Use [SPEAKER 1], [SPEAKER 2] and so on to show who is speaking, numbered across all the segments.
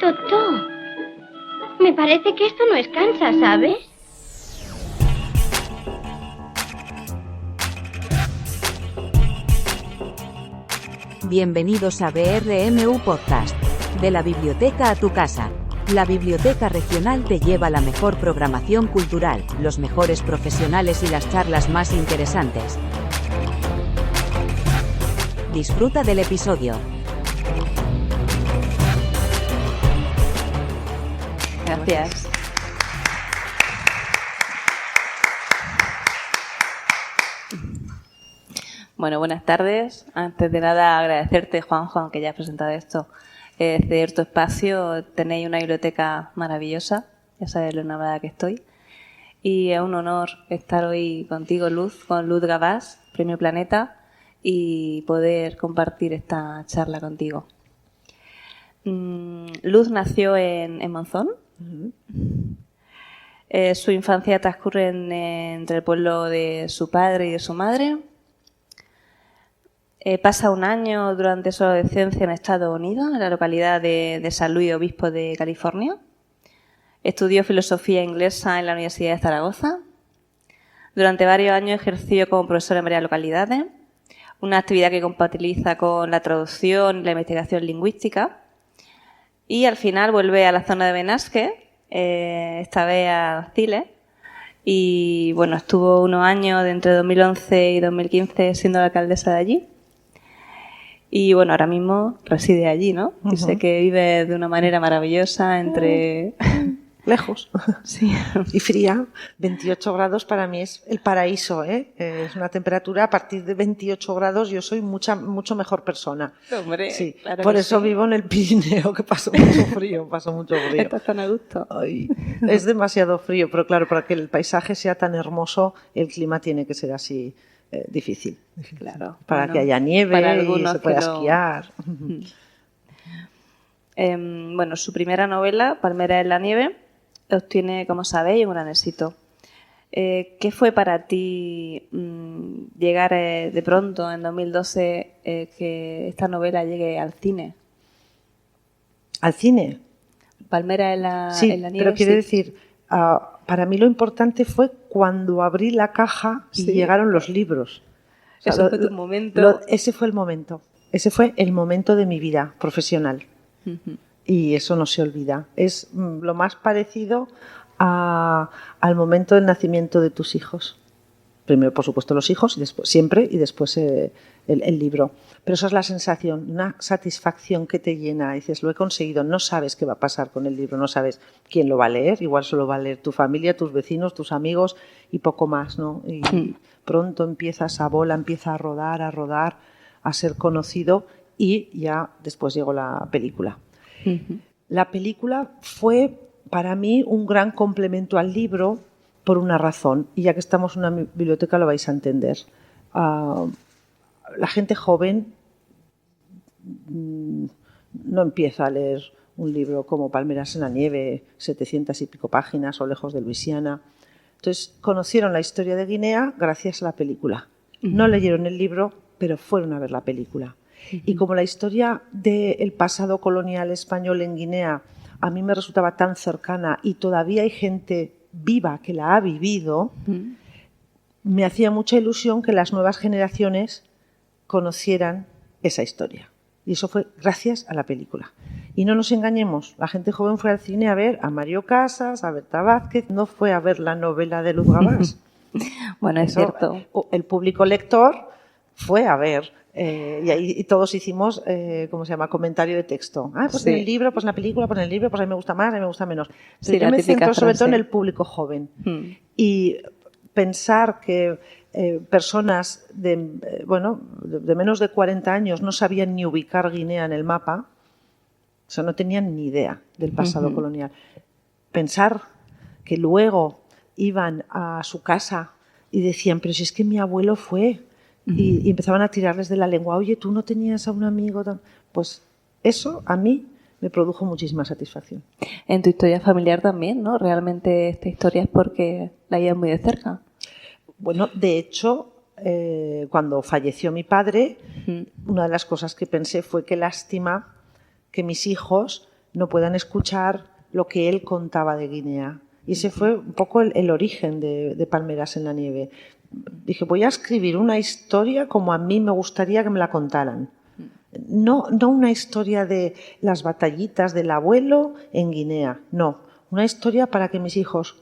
[SPEAKER 1] Totó, me parece que esto no es Kansas, ¿sabes?
[SPEAKER 2] Bienvenidos a BRMU Podcast. De la biblioteca a tu casa. La Biblioteca Regional te lleva la mejor programación cultural, los mejores profesionales y las charlas más interesantes. Disfruta del episodio.
[SPEAKER 3] Gracias. Bueno, buenas tardes. Antes de nada, agradecerte, Juan, que ya has presentado esto, ceder tu espacio. Tenéis una biblioteca maravillosa, ya sabes lo enamorada que estoy. Y es un honor estar hoy contigo, Luz, con Luz Gavás, Premio Planeta, y poder compartir esta charla contigo. Luz nació en Monzón. Su infancia transcurre entre el pueblo de su padre y de su madre. Pasa un año durante su adolescencia en Estados Unidos, en la localidad de San Luis Obispo de California. Estudió filosofía inglesa en la Universidad de Zaragoza. Durante varios años ejerció como profesor en varias localidades, una actividad que compatibiliza con la traducción y la investigación lingüística. Y al final vuelve a la zona de Benasque, esta vez a Chile. Y bueno, estuvo unos años entre 2011 y 2015 siendo la alcaldesa de allí. Y bueno, ahora mismo reside allí, ¿no? Y sé que vive de una manera maravillosa entre...
[SPEAKER 4] Lejos.
[SPEAKER 3] Sí.
[SPEAKER 4] Y fría. 28 grados para mí es el paraíso, ¿eh? Es una temperatura a partir de 28 grados yo soy mucho mejor persona.
[SPEAKER 3] Hombre,
[SPEAKER 4] sí.
[SPEAKER 3] Claro
[SPEAKER 4] Por
[SPEAKER 3] que
[SPEAKER 4] eso
[SPEAKER 3] sí.
[SPEAKER 4] vivo en el Pirineo, que paso mucho frío,
[SPEAKER 3] Estás tan a gusto.
[SPEAKER 4] Ay, es demasiado frío, pero claro, para que el paisaje sea tan hermoso, el clima tiene que ser así difícil.
[SPEAKER 3] Claro.
[SPEAKER 4] Para
[SPEAKER 3] Bueno,
[SPEAKER 4] que haya nieve
[SPEAKER 3] para
[SPEAKER 4] y
[SPEAKER 3] algunos
[SPEAKER 4] se pueda
[SPEAKER 3] que lo-
[SPEAKER 4] esquiar.
[SPEAKER 3] Bueno, su primera novela, Palmera en la nieve, obtiene, como sabéis, un gran éxito. ¿Qué fue para ti llegar de pronto, en 2012, que esta novela llegue al cine?
[SPEAKER 4] ¿Al cine?
[SPEAKER 3] Palmera en la,
[SPEAKER 4] Sí,
[SPEAKER 3] en la nieve.
[SPEAKER 4] pero quiere
[SPEAKER 3] sí.
[SPEAKER 4] decir, para mí lo importante fue cuando abrí la caja y
[SPEAKER 3] Sí.
[SPEAKER 4] llegaron los libros. O sea,
[SPEAKER 3] Eso fue tu momento.
[SPEAKER 4] ese fue el momento. Ese fue el momento de mi vida profesional.
[SPEAKER 3] Ujú.
[SPEAKER 4] Y eso no se olvida. Es lo más parecido al momento del nacimiento de tus hijos. Primero, por supuesto, los hijos, y después, siempre, y después el libro. Pero esa es la sensación, una satisfacción que te llena. Dices, lo he conseguido. No sabes qué va a pasar con el libro, no sabes quién lo va a leer. Igual solo va a leer tu familia, tus vecinos, tus amigos y poco más, ¿no? Y pronto empieza a rodar, a ser conocido y ya después llegó la película.
[SPEAKER 3] Ujú.
[SPEAKER 4] La película fue para mí un gran complemento al libro por una razón, y ya que estamos en una biblioteca lo vais a entender. La gente joven no empieza a leer un libro como Palmeras en la nieve, 700 y pico páginas, o Lejos de Luisiana. Entonces conocieron la historia de Guinea gracias a la película. No leyeron el libro, pero fueron a ver la película. Y como la historia del pasado colonial español en Guinea a mí me resultaba tan cercana y todavía hay gente viva que la ha vivido, me hacía mucha ilusión que las nuevas generaciones conocieran esa historia. Y eso fue gracias a la película. Y no nos engañemos, la gente joven fue al cine a ver a Mario Casas, a Berta Vázquez, no fue a ver la novela de Luz Gavás.
[SPEAKER 3] Bueno, es
[SPEAKER 4] Eso,
[SPEAKER 3] cierto.
[SPEAKER 4] el público lector fue a ver. Y todos hicimos, ¿cómo se llama? Comentario de texto. Pues
[SPEAKER 3] Sí.
[SPEAKER 4] en el libro, pues en la película, pues en el libro, pues a mí me gusta más, a mí me gusta menos. Pero
[SPEAKER 3] Sí,
[SPEAKER 4] yo
[SPEAKER 3] la
[SPEAKER 4] me
[SPEAKER 3] típica
[SPEAKER 4] centro sobre todo en
[SPEAKER 3] frase.
[SPEAKER 4] el público joven.
[SPEAKER 3] Mm.
[SPEAKER 4] Y pensar que personas de menos de 40 años no sabían ni ubicar Guinea en el mapa, o sea, no tenían ni idea del pasado colonial. Pensar que luego iban a su casa y decían, pero si es que mi abuelo fue... Y empezaban a tirarles de la lengua. Oye, ¿tú no tenías a un amigo? Pues eso a mí me produjo muchísima satisfacción.
[SPEAKER 3] En tu historia familiar también, ¿no? Realmente esta historia es porque la llevas muy de cerca.
[SPEAKER 4] Bueno, de hecho, cuando falleció mi padre, una de las cosas que pensé fue qué lástima que mis hijos no puedan escuchar lo que él contaba de Guinea. Y ese fue un poco el origen de Palmeras en la nieve. Dije, voy a escribir una historia como a mí me gustaría que me la contaran. No una historia de las batallitas del abuelo en Guinea, no. Una historia para que mis hijos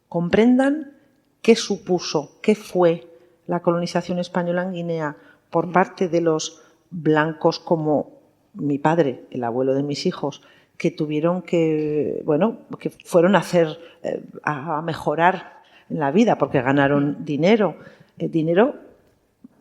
[SPEAKER 4] comprendan qué supuso, qué fue la colonización española en Guinea por parte de los blancos como mi padre, el abuelo de mis hijos, que tuvieron que fueron a mejorar en la vida porque ganaron dinero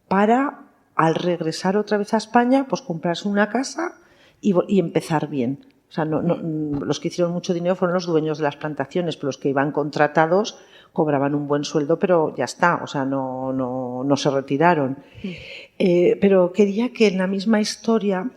[SPEAKER 4] para, al regresar otra vez a España, pues comprarse una casa y empezar bien. O sea, los que hicieron mucho dinero fueron los dueños de las plantaciones, pero los que iban contratados cobraban un buen sueldo, pero ya está, o sea, no se retiraron. Pero quería que en la misma historia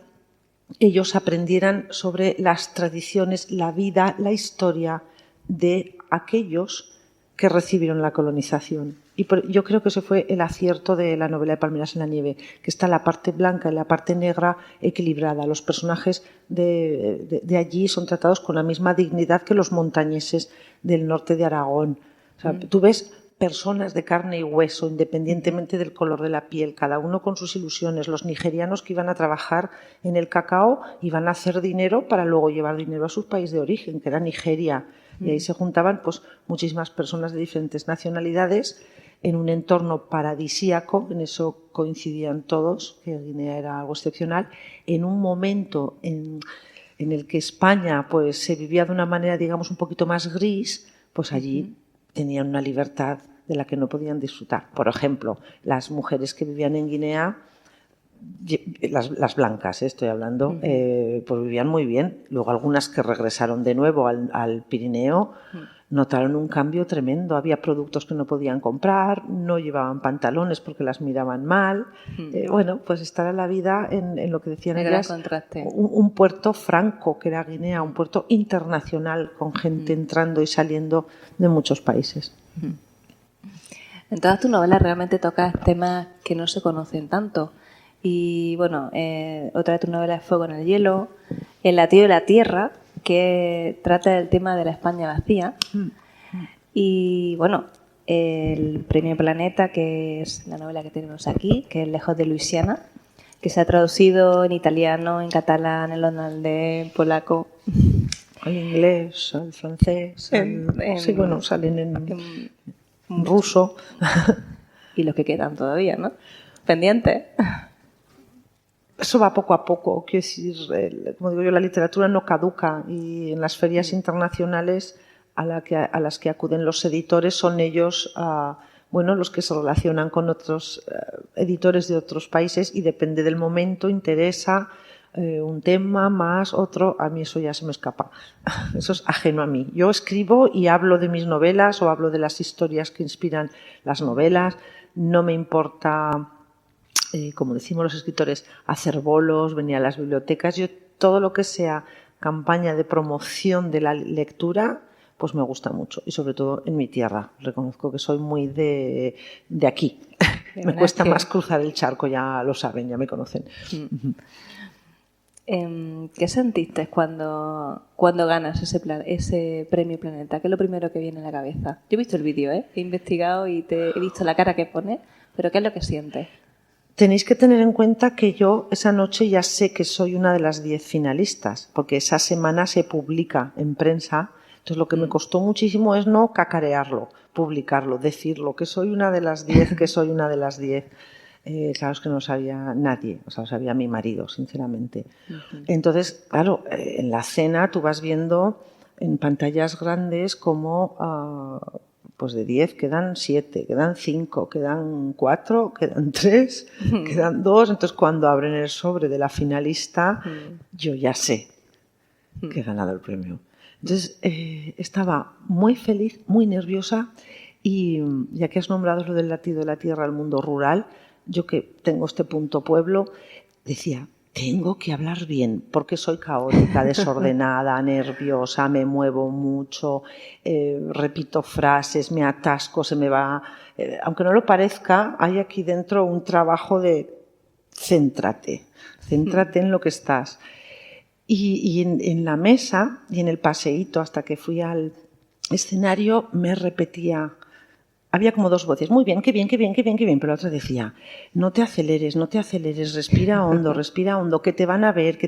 [SPEAKER 4] ellos aprendieran sobre las tradiciones, la vida, la historia de aquellos que recibieron la colonización. Y yo creo que ese fue el acierto de la novela de Palmeras en la nieve, que está la parte blanca y la parte negra equilibrada. Los personajes de allí son tratados con la misma dignidad que los montañeses del norte de Aragón. O sea, tú ves personas de carne y hueso, independientemente del color de la piel, cada uno con sus ilusiones. Los nigerianos que iban a trabajar en el cacao iban a hacer dinero para luego llevar dinero a su país de origen, que era Nigeria. Y ahí se juntaban pues muchísimas personas de diferentes nacionalidades en un entorno paradisíaco, en eso coincidían todos, que Guinea era algo excepcional, en un momento en el que España pues se vivía de una manera, digamos, un poquito más gris, pues allí tenían una libertad de la que no podían disfrutar. Por ejemplo, las mujeres que vivían en Guinea, las blancas, estoy hablando, pues vivían muy bien. Luego algunas que regresaron de nuevo al Pirineo notaron un cambio tremendo. Había productos que no podían comprar, no llevaban pantalones porque las miraban mal. Bueno, pues esta era la vida en lo que decían ellas, un puerto franco que era Guinea, un puerto internacional con gente entrando y saliendo de muchos países.
[SPEAKER 3] En todas tus novelas realmente tocas temas que no se conocen tanto. Y bueno, otra de tus novelas es Fuego en el hielo, El latido de la tierra, que trata del tema de la España vacía. Y bueno, el Premio Planeta, que es la novela que tenemos aquí, que es Lejos de Luisiana, que se ha traducido en italiano, en catalán, en holandés, en polaco.
[SPEAKER 4] El inglés, el francés, sí, bueno, salen en ruso.
[SPEAKER 3] Y los que quedan todavía, ¿no? Pendientes.
[SPEAKER 4] Eso va poco a poco, quiero decir, como digo yo, la literatura no caduca y en las ferias internacionales a las que acuden los editores son ellos, los que se relacionan con otros editores de otros países y depende del momento, interesa un tema más otro, a mí eso ya se me escapa, eso es ajeno a mí. Yo escribo y hablo de mis novelas o hablo de las historias que inspiran las novelas, no me importa... como decimos los escritores, hacer bolos, venir a las bibliotecas. Yo todo lo que sea campaña de promoción de la lectura, pues me gusta mucho. Y sobre todo en mi tierra. Reconozco que soy muy de aquí. Me cuesta más cruzar el charco, ya lo saben, ya me conocen.
[SPEAKER 3] ¿Qué sentiste cuando ganas ese Premio Planeta? ¿Qué es lo primero que viene a la cabeza? Yo he visto el vídeo, he investigado y he visto la cara que pone, pero ¿qué es lo que sientes?
[SPEAKER 4] Tenéis que tener en cuenta que yo esa noche ya sé que soy una de las 10 finalistas, porque esa semana se publica en prensa. Entonces lo que me costó muchísimo es no cacarearlo, publicarlo, decirlo, que soy una de las 10, que soy una de las 10. Claro, es que no lo sabía nadie, o sea, lo sabía mi marido, sinceramente. Entonces, claro, en la cena tú vas viendo en pantallas grandes como... pues de 10 quedan 7, quedan 5, quedan 4, quedan 3, quedan 2. Entonces, cuando abren el sobre de la finalista, yo ya sé que he ganado el premio. Entonces, estaba muy feliz, muy nerviosa y ya que has nombrado lo del latido de la tierra al mundo rural, yo que tengo este punto pueblo, decía... Tengo que hablar bien, porque soy caótica, desordenada, nerviosa, me muevo mucho, repito frases, me atasco, se me va... aunque no lo parezca, hay aquí dentro un trabajo de céntrate en lo que estás. Y en la mesa y en el paseíto hasta que fui al escenario me repetía, había como dos voces, muy bien, qué bien, qué bien, qué bien, qué bien, pero la otra decía, no te aceleres, respira hondo, que te van a ver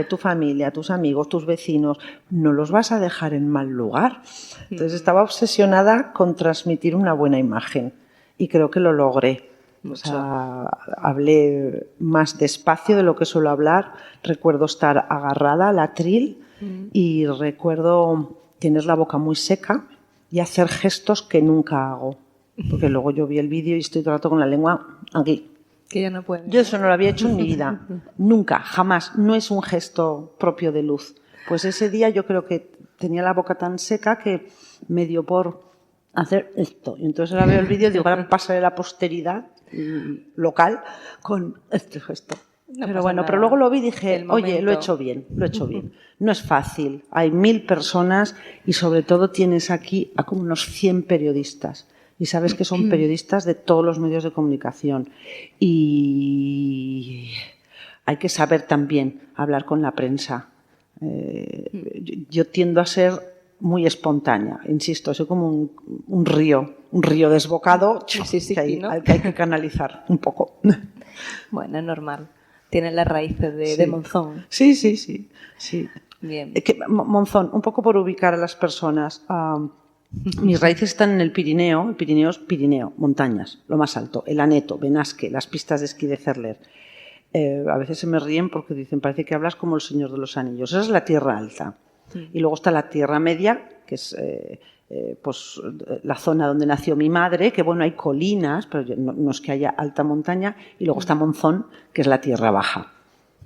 [SPEAKER 4] tu familia, tus amigos, tus vecinos, no los vas a dejar en mal lugar. Entonces estaba obsesionada con transmitir una buena imagen y creo que lo logré. O sea, hablé más despacio de lo que suelo hablar, recuerdo estar agarrada al atril y recuerdo tener la boca muy seca y hacer gestos que nunca hago. Porque luego yo vi el vídeo y estoy todo el rato con la lengua aquí.
[SPEAKER 3] Que ya no puede.
[SPEAKER 4] Yo eso no lo había hecho en mi vida. Nunca, jamás. No es un gesto propio de Luz. Pues ese día yo creo que tenía la boca tan seca que me dio por hacer esto. Y entonces ahora veo el vídeo y digo, ahora pasaré a la posteridad local con este gesto.
[SPEAKER 3] No
[SPEAKER 4] pero
[SPEAKER 3] pasa
[SPEAKER 4] bueno,
[SPEAKER 3] nada.
[SPEAKER 4] pero luego lo vi y dije,
[SPEAKER 3] El
[SPEAKER 4] oye, lo he
[SPEAKER 3] momento.
[SPEAKER 4] hecho bien. No es fácil. Hay 1000 personas y sobre todo tienes aquí a como unos 100 periodistas. Y sabes que son periodistas de todos los medios de comunicación. Y hay que saber también hablar con la prensa. Yo tiendo a ser muy espontánea, insisto, soy como un río desbocado que hay,
[SPEAKER 3] ¿no?
[SPEAKER 4] que hay que canalizar un poco.
[SPEAKER 3] Bueno, es normal. Tiene las raíces de
[SPEAKER 4] Sí.
[SPEAKER 3] Monzón.
[SPEAKER 4] Sí.
[SPEAKER 3] Bien.
[SPEAKER 4] Monzón, un poco por ubicar a las personas. Mis raíces están en el Pirineo es Pirineo, montañas, lo más alto, el Aneto, Benasque, las pistas de esquí de Cerler. A veces se me ríen porque dicen, parece que hablas como el Señor de los Anillos. Esa es la Tierra Alta. Y luego está la Tierra Media, que es pues la zona donde nació mi madre, que bueno, hay colinas, pero no es que haya alta montaña. Y luego está Monzón, que es la Tierra Baja.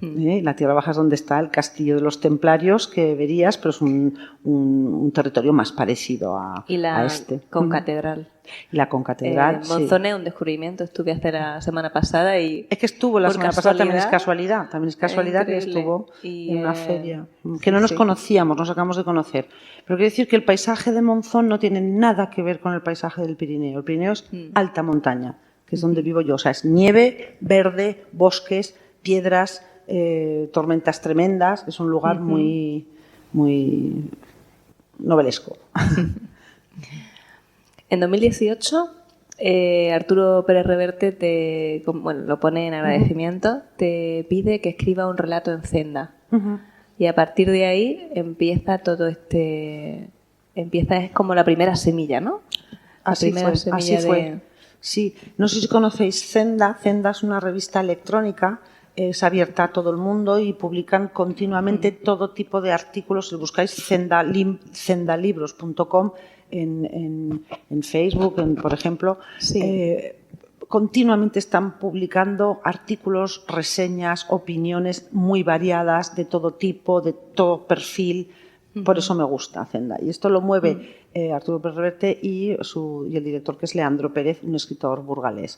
[SPEAKER 4] La Tierra Baja es donde está el castillo de los Templarios, que verías, pero es un territorio más parecido a este.
[SPEAKER 3] Concatedral.
[SPEAKER 4] Y la concatedral, sí.
[SPEAKER 3] Monzón es un descubrimiento. Estuve hace la semana pasada y...
[SPEAKER 4] Es que estuvo la
[SPEAKER 3] por
[SPEAKER 4] semana pasada, también es
[SPEAKER 3] casualidad.
[SPEAKER 4] casualidad que
[SPEAKER 3] Increíble.
[SPEAKER 4] estuvo
[SPEAKER 3] Y,
[SPEAKER 4] en una feria. Que no nos
[SPEAKER 3] sí.
[SPEAKER 4] conocíamos, nos acabamos de conocer. Pero quiero decir que el paisaje de Monzón no tiene nada que ver con el paisaje del Pirineo. El Pirineo es alta montaña, que es donde vivo yo. O sea, es nieve, verde, bosques, piedras, tormentas tremendas. Es un lugar muy novelesco.
[SPEAKER 3] En 2018, Arturo Pérez Reverte lo pone en agradecimiento, te pide que escriba un relato en Zenda. Y a partir de ahí empieza todo es como la primera semilla, ¿no?
[SPEAKER 4] Así fue. Sí, no sé si conocéis Zenda. Zenda es una revista electrónica, es abierta a todo el mundo y publican continuamente todo tipo de artículos. Si buscáis zendalibros.com en Facebook, por ejemplo,
[SPEAKER 3] Sí.
[SPEAKER 4] Continuamente están publicando artículos, reseñas, opiniones muy variadas, de todo tipo, de todo perfil. Por eso me gusta Zenda. Y esto lo mueve Arturo Pérez Reverte y el director, que es Leandro Pérez, un escritor burgalés.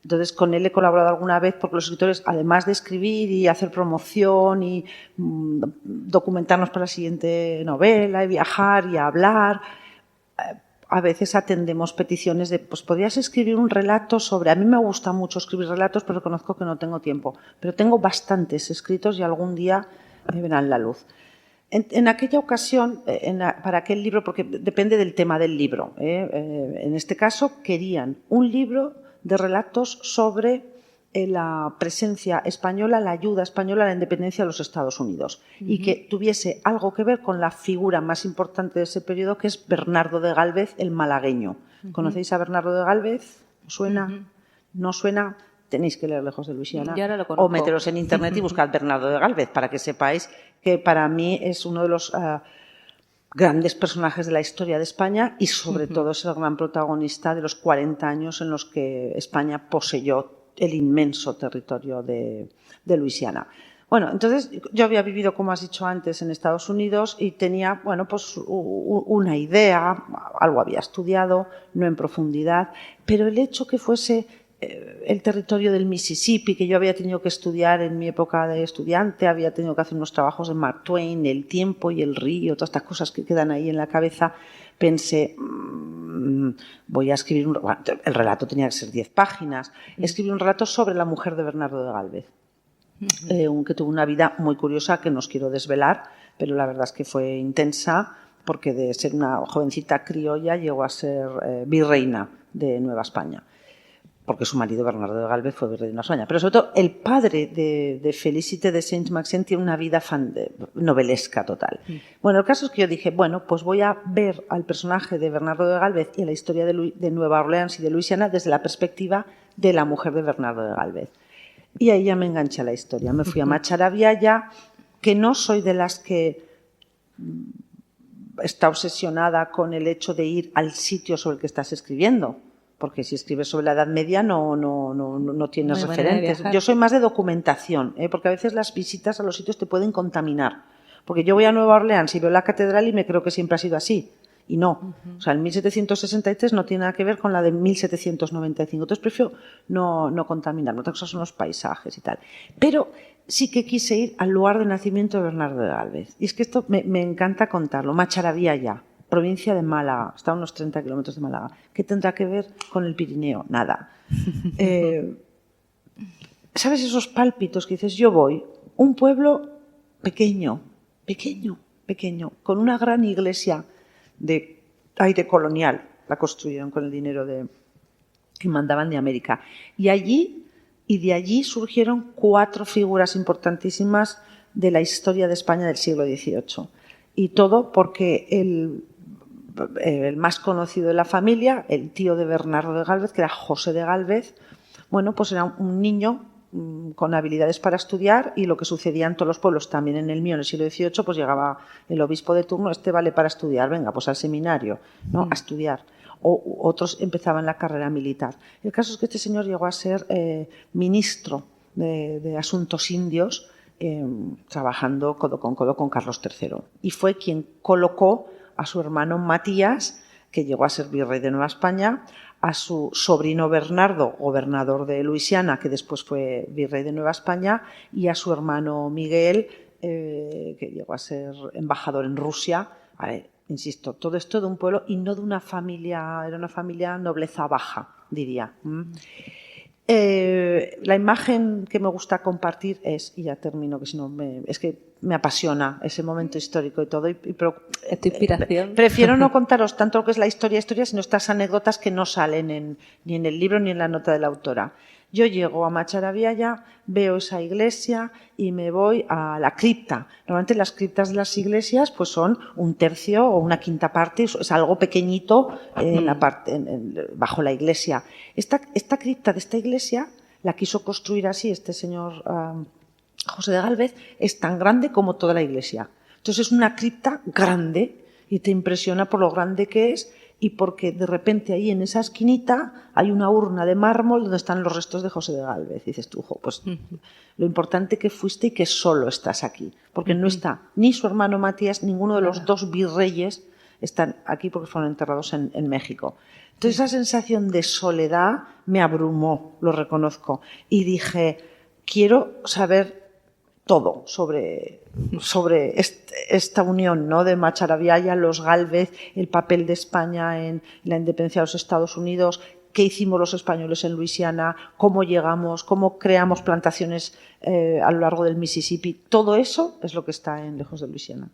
[SPEAKER 4] Entonces, con él he colaborado alguna vez porque los escritores, además de escribir y hacer promoción y documentarnos para la siguiente novela y viajar y hablar, a veces atendemos peticiones de, pues podrías escribir un relato sobre... A mí me gusta mucho escribir relatos, pero reconozco que no tengo tiempo. Pero tengo bastantes escritos y algún día me verán la luz. En aquella ocasión, para aquel libro, porque depende del tema del libro, en este caso querían un libro de relatos sobre la presencia española, la ayuda española a la independencia de los Estados Unidos y que tuviese algo que ver con la figura más importante de ese periodo, que es Bernardo de Gálvez, el malagueño. ¿Conocéis a Bernardo de Gálvez? ¿Suena? ¿No suena? Tenéis que leer Lejos de Luisiana.
[SPEAKER 3] Yo ahora lo conozco.
[SPEAKER 4] O meteros en internet y buscad Bernardo de Gálvez para que sepáis que para mí es uno de los grandes personajes de la historia de España y sobre todo es el gran protagonista de los 40 años en los que España poseyó el inmenso territorio de Luisiana. Bueno, entonces yo había vivido, como has dicho antes, en Estados Unidos y tenía, bueno, pues una idea, algo había estudiado, no en profundidad, pero el hecho que fuese el territorio del Mississippi, que yo había tenido que estudiar en mi época de estudiante, había tenido que hacer unos trabajos de Mark Twain, el tiempo y el río, todas estas cosas que quedan ahí en la cabeza, pensé, voy a escribir el relato tenía que ser 10 páginas, escribí un relato sobre la mujer de Bernardo de Gálvez. que tuvo una vida muy curiosa que no os quiero desvelar, pero la verdad es que fue intensa, porque de ser una jovencita criolla llegó a ser virreina de Nueva España, porque su marido Bernardo de Gálvez fue virrey de Nueva España. Pero sobre todo el padre de Félicité de Saint-Maixent tiene una vida novelesca total. Bueno, el caso es que yo dije, bueno, pues voy a ver al personaje de Bernardo de Gálvez y a la historia de Nueva Orleans y de Luisiana desde la perspectiva de la mujer de Bernardo de Gálvez. Y ahí ya me enganché a la historia. Me fui a Macharabiaya, que no soy de las que está obsesionada con el hecho de ir al sitio sobre el que estás escribiendo, porque si escribes sobre la Edad Media no tienes referentes. Yo soy más de documentación, porque a veces las visitas a los sitios te pueden contaminar. Porque yo voy a Nueva Orleans y veo la catedral y me creo que siempre ha sido así. Y no. O sea, el 1763 no tiene nada que ver con la de 1795. Entonces prefiero no contaminar. Otras cosas son los paisajes y tal. Pero sí que quise ir al lugar de nacimiento de Bernardo de Gálvez. Y es que esto me encanta contarlo. Macharabiaya, provincia de Málaga, está a unos 30 kilómetros de Málaga. ¿Qué tendrá que ver con el Pirineo? Nada. ¿Sabes esos pálpitos que dices, yo voy? Un pueblo pequeño, con una gran iglesia de aire colonial, la construyeron con el dinero que mandaban de América. Y de allí surgieron 4 figuras importantísimas de la historia de España del siglo XVIII. Y todo porque el más conocido de la familia, el tío de Bernardo de Gálvez, que era José de Gálvez, bueno, pues era un niño con habilidades para estudiar, y lo que sucedía en todos los pueblos, también en el mío, en el siglo XVIII, pues llegaba el obispo de turno, vale para estudiar, venga, pues al seminario, ¿no? A estudiar. O otros empezaban la carrera militar. El caso es que este señor llegó a ser ministro de Asuntos Indios, trabajando codo con codo con Carlos III. Y fue quien colocó a su hermano Matías, que llegó a ser virrey de Nueva España, a su sobrino Bernardo, gobernador de Luisiana, que después fue virrey de Nueva España, y a su hermano Miguel, que llegó a ser embajador en Rusia. A ver, insisto, todo esto de un pueblo y no de una familia, era una familia nobleza baja, diría. La imagen que me gusta compartir es, y ya termino, que si no es que me apasiona ese momento histórico y todo, pero
[SPEAKER 3] ¿Es tu inspiración?
[SPEAKER 4] Prefiero no contaros tanto lo que es la historia, sino estas anécdotas que no salen ni en el libro ni en la nota de la autora. Yo llego a Macharabiaya, veo esa iglesia y me voy a la cripta. Normalmente las criptas de las iglesias pues son 1/3 o 1/5 parte, es algo pequeñito bajo la iglesia. Esta cripta de esta iglesia la quiso construir así este señor José de Gálvez, es tan grande como toda la iglesia. Entonces es una cripta grande y te impresiona por lo grande que es, y porque de repente ahí en esa esquinita hay una urna de mármol donde están los restos de José de Gálvez. Y dices tú, pues lo importante que fuiste y que solo estás aquí. Porque no está ni su hermano Matías, ninguno de los 2 virreyes están aquí porque fueron enterrados en México. Entonces esa sensación de soledad me abrumó, lo reconozco. Y dije, quiero saber todo sobre esta unión, ¿no?, de Macharabiaya, los Gálvez, el papel de España en la independencia de los Estados Unidos, qué hicimos los españoles en Luisiana, cómo llegamos, cómo creamos plantaciones a lo largo del Mississippi. Todo eso es lo que está en Lejos de Luisiana.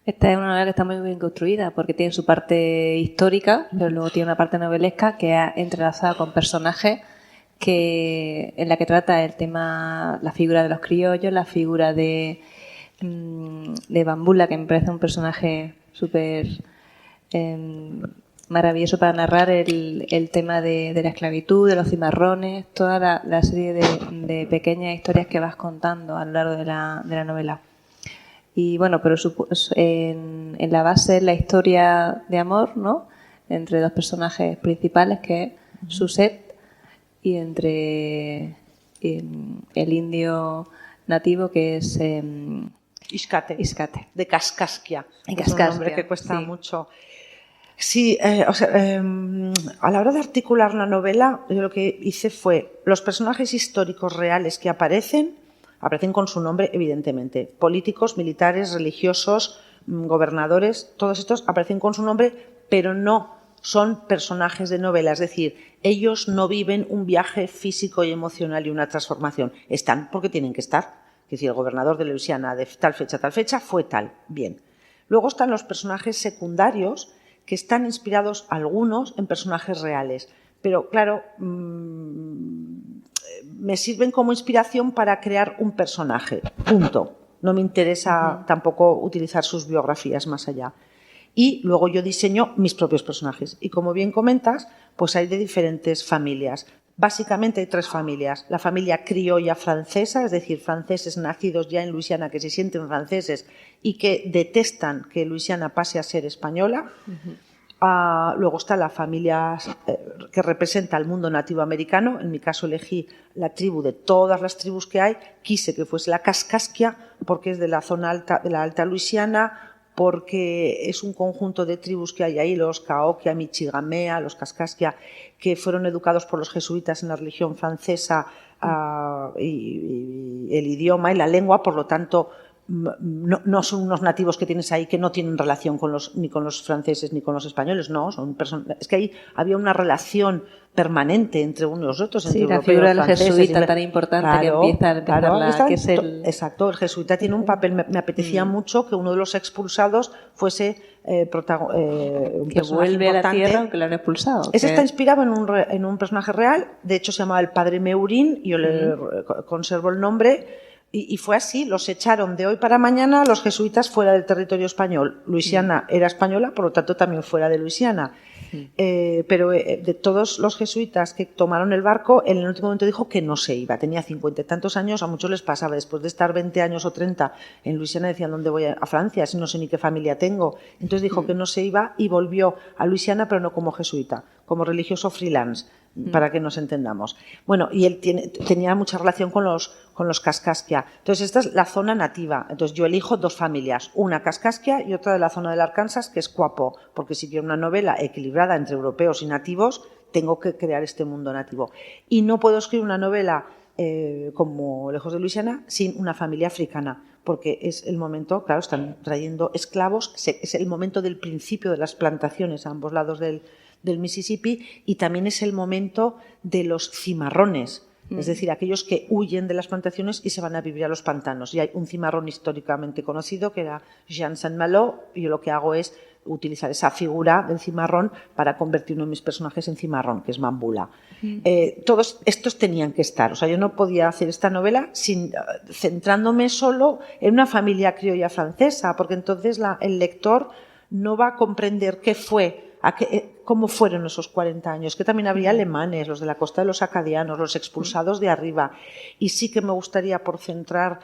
[SPEAKER 3] Esta es una novela que está muy bien construida porque tiene su parte histórica, pero luego tiene una parte novelesca que ha entrelazado con personajes en la que trata el tema, la figura de los criollos, la figura de Bambula, que me parece un personaje súper maravilloso para narrar el tema de la esclavitud, de los cimarrones, toda la serie de pequeñas historias que vas contando a lo largo de la novela. Y bueno, pero en la base es la historia de amor, ¿no?, entre 2 personajes principales, que es Suset, y entre el indio nativo, que es
[SPEAKER 4] Ixcate, de Kaskaskia.
[SPEAKER 3] Es
[SPEAKER 4] un nombre que cuesta mucho. Sí, a la hora de articular la novela, yo lo que hice fue los personajes históricos reales que aparecen con su nombre, evidentemente. Políticos, militares, religiosos, gobernadores, todos estos aparecen con su nombre, pero no son personajes de novela, es decir, ellos no viven un viaje físico y emocional y una transformación. Están porque tienen que estar. Es decir, el gobernador de Luisiana de tal fecha fue tal. Bien. Luego están los personajes secundarios que están inspirados algunos en personajes reales. Pero claro, me sirven como inspiración para crear un personaje. Punto. No me interesa tampoco utilizar sus biografías más allá. Y luego yo diseño mis propios personajes. Y como bien comentas, pues hay de diferentes familias. Básicamente hay 3 familias. La familia criolla francesa, es decir, franceses nacidos ya en Luisiana que se sienten franceses y que detestan que Luisiana pase a ser española. Luego está la familia que representa al mundo nativo americano. En mi caso elegí la tribu de todas las tribus que hay. Quise que fuese la Kaskaskia porque es de la zona alta, de la alta Luisiana, porque es un conjunto de tribus que hay ahí, los Cahokia, Michigamea, los Kaskaskia, que fueron educados por los jesuitas en la religión francesa y el idioma y la lengua, por lo tanto no son unos nativos que tienes ahí que no tienen relación ni con los franceses ni con los españoles, no, son es que ahí había una relación permanente entre unos y los otros.
[SPEAKER 3] Sí, la figura del jesuita tan importante que empieza
[SPEAKER 4] Exacto, el jesuita tiene un papel. Me apetecía mucho que uno de los expulsados fuese un
[SPEAKER 3] que vuelve a la tierra aunque lo han expulsado.
[SPEAKER 4] Ese está inspirado en un personaje real, de hecho se llamaba el padre Meurín, y yo le conservo el nombre. Y fue así, los echaron de hoy para mañana los jesuitas fuera del territorio español. Luisiana era española, por lo tanto también fuera de Luisiana. Pero de todos los jesuitas que tomaron el barco, en el último momento dijo que no se iba. Tenía 50 y tantos años, a muchos les pasaba. Después de estar 20 años o 30 en Luisiana decían, ¿dónde voy a Francia? Si no sé ni qué familia tengo. Entonces dijo que no se iba y volvió a Luisiana, pero no como jesuita, como religioso freelance, para que nos entendamos. Bueno, y él tenía mucha relación con los Kaskaskia. Entonces esta es la zona nativa. Entonces yo elijo 2 familias, una Kaskaskia y otra de la zona del Arkansas, que es Quapaw, porque si quiero una novela equilibrada entre europeos y nativos, tengo que crear este mundo nativo. Y no puedo escribir una novela como Lejos de Luisiana sin una familia africana, porque es el momento, claro, están trayendo esclavos, es el momento del principio de las plantaciones a ambos lados del Mississippi, y también es el momento de los cimarrones, es decir, aquellos que huyen de las plantaciones y se van a vivir a los pantanos. Y hay un cimarrón históricamente conocido que era Jean Saint-Malo, y yo lo que hago es utilizar esa figura del cimarrón para convertir uno de mis personajes en cimarrón, que es Mambula. Todos estos tenían que estar, o sea, yo no podía hacer esta novela centrándome solo en una familia criolla francesa, porque entonces el lector no va a comprender qué fue, cómo fueron esos 40 años, que también habría alemanes, los de la costa de los acadianos, los expulsados de arriba. Y sí que me gustaría, por centrar,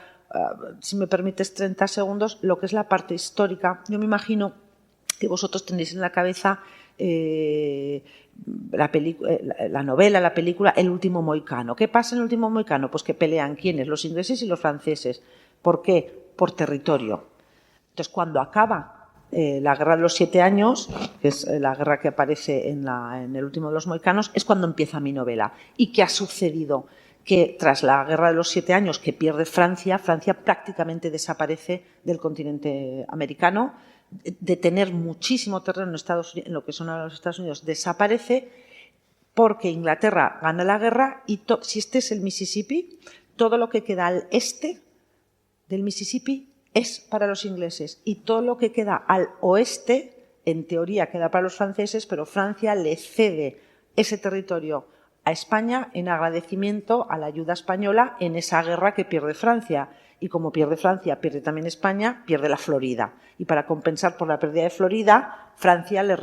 [SPEAKER 4] si me permites 30 segundos, lo que es la parte histórica. Yo me imagino que vosotros tenéis en la cabeza la novela, la película El último mohicano. ¿Qué pasa en El último mohicano? Pues que pelean ¿quiénes? Los ingleses y los franceses. ¿Por qué? Por territorio. Entonces, cuando acaba la Guerra de los 7 años, que es la guerra que aparece en El último de los mohicanos, es cuando empieza mi novela. ¿Y qué ha sucedido? Que tras la Guerra de los 7 años que pierde Francia prácticamente desaparece del continente americano, de tener muchísimo terreno en lo que son ahora los Estados Unidos, desaparece porque Inglaterra gana la guerra y si este es el Mississippi, todo lo que queda al este del Mississippi es para los ingleses, y todo lo que queda al oeste, en teoría, queda para los franceses, pero Francia le cede ese territorio a España en agradecimiento a la ayuda española en esa guerra que pierde Francia. Y como pierde Francia, pierde también España, pierde la Florida. Y para compensar por la pérdida de Florida, Francia le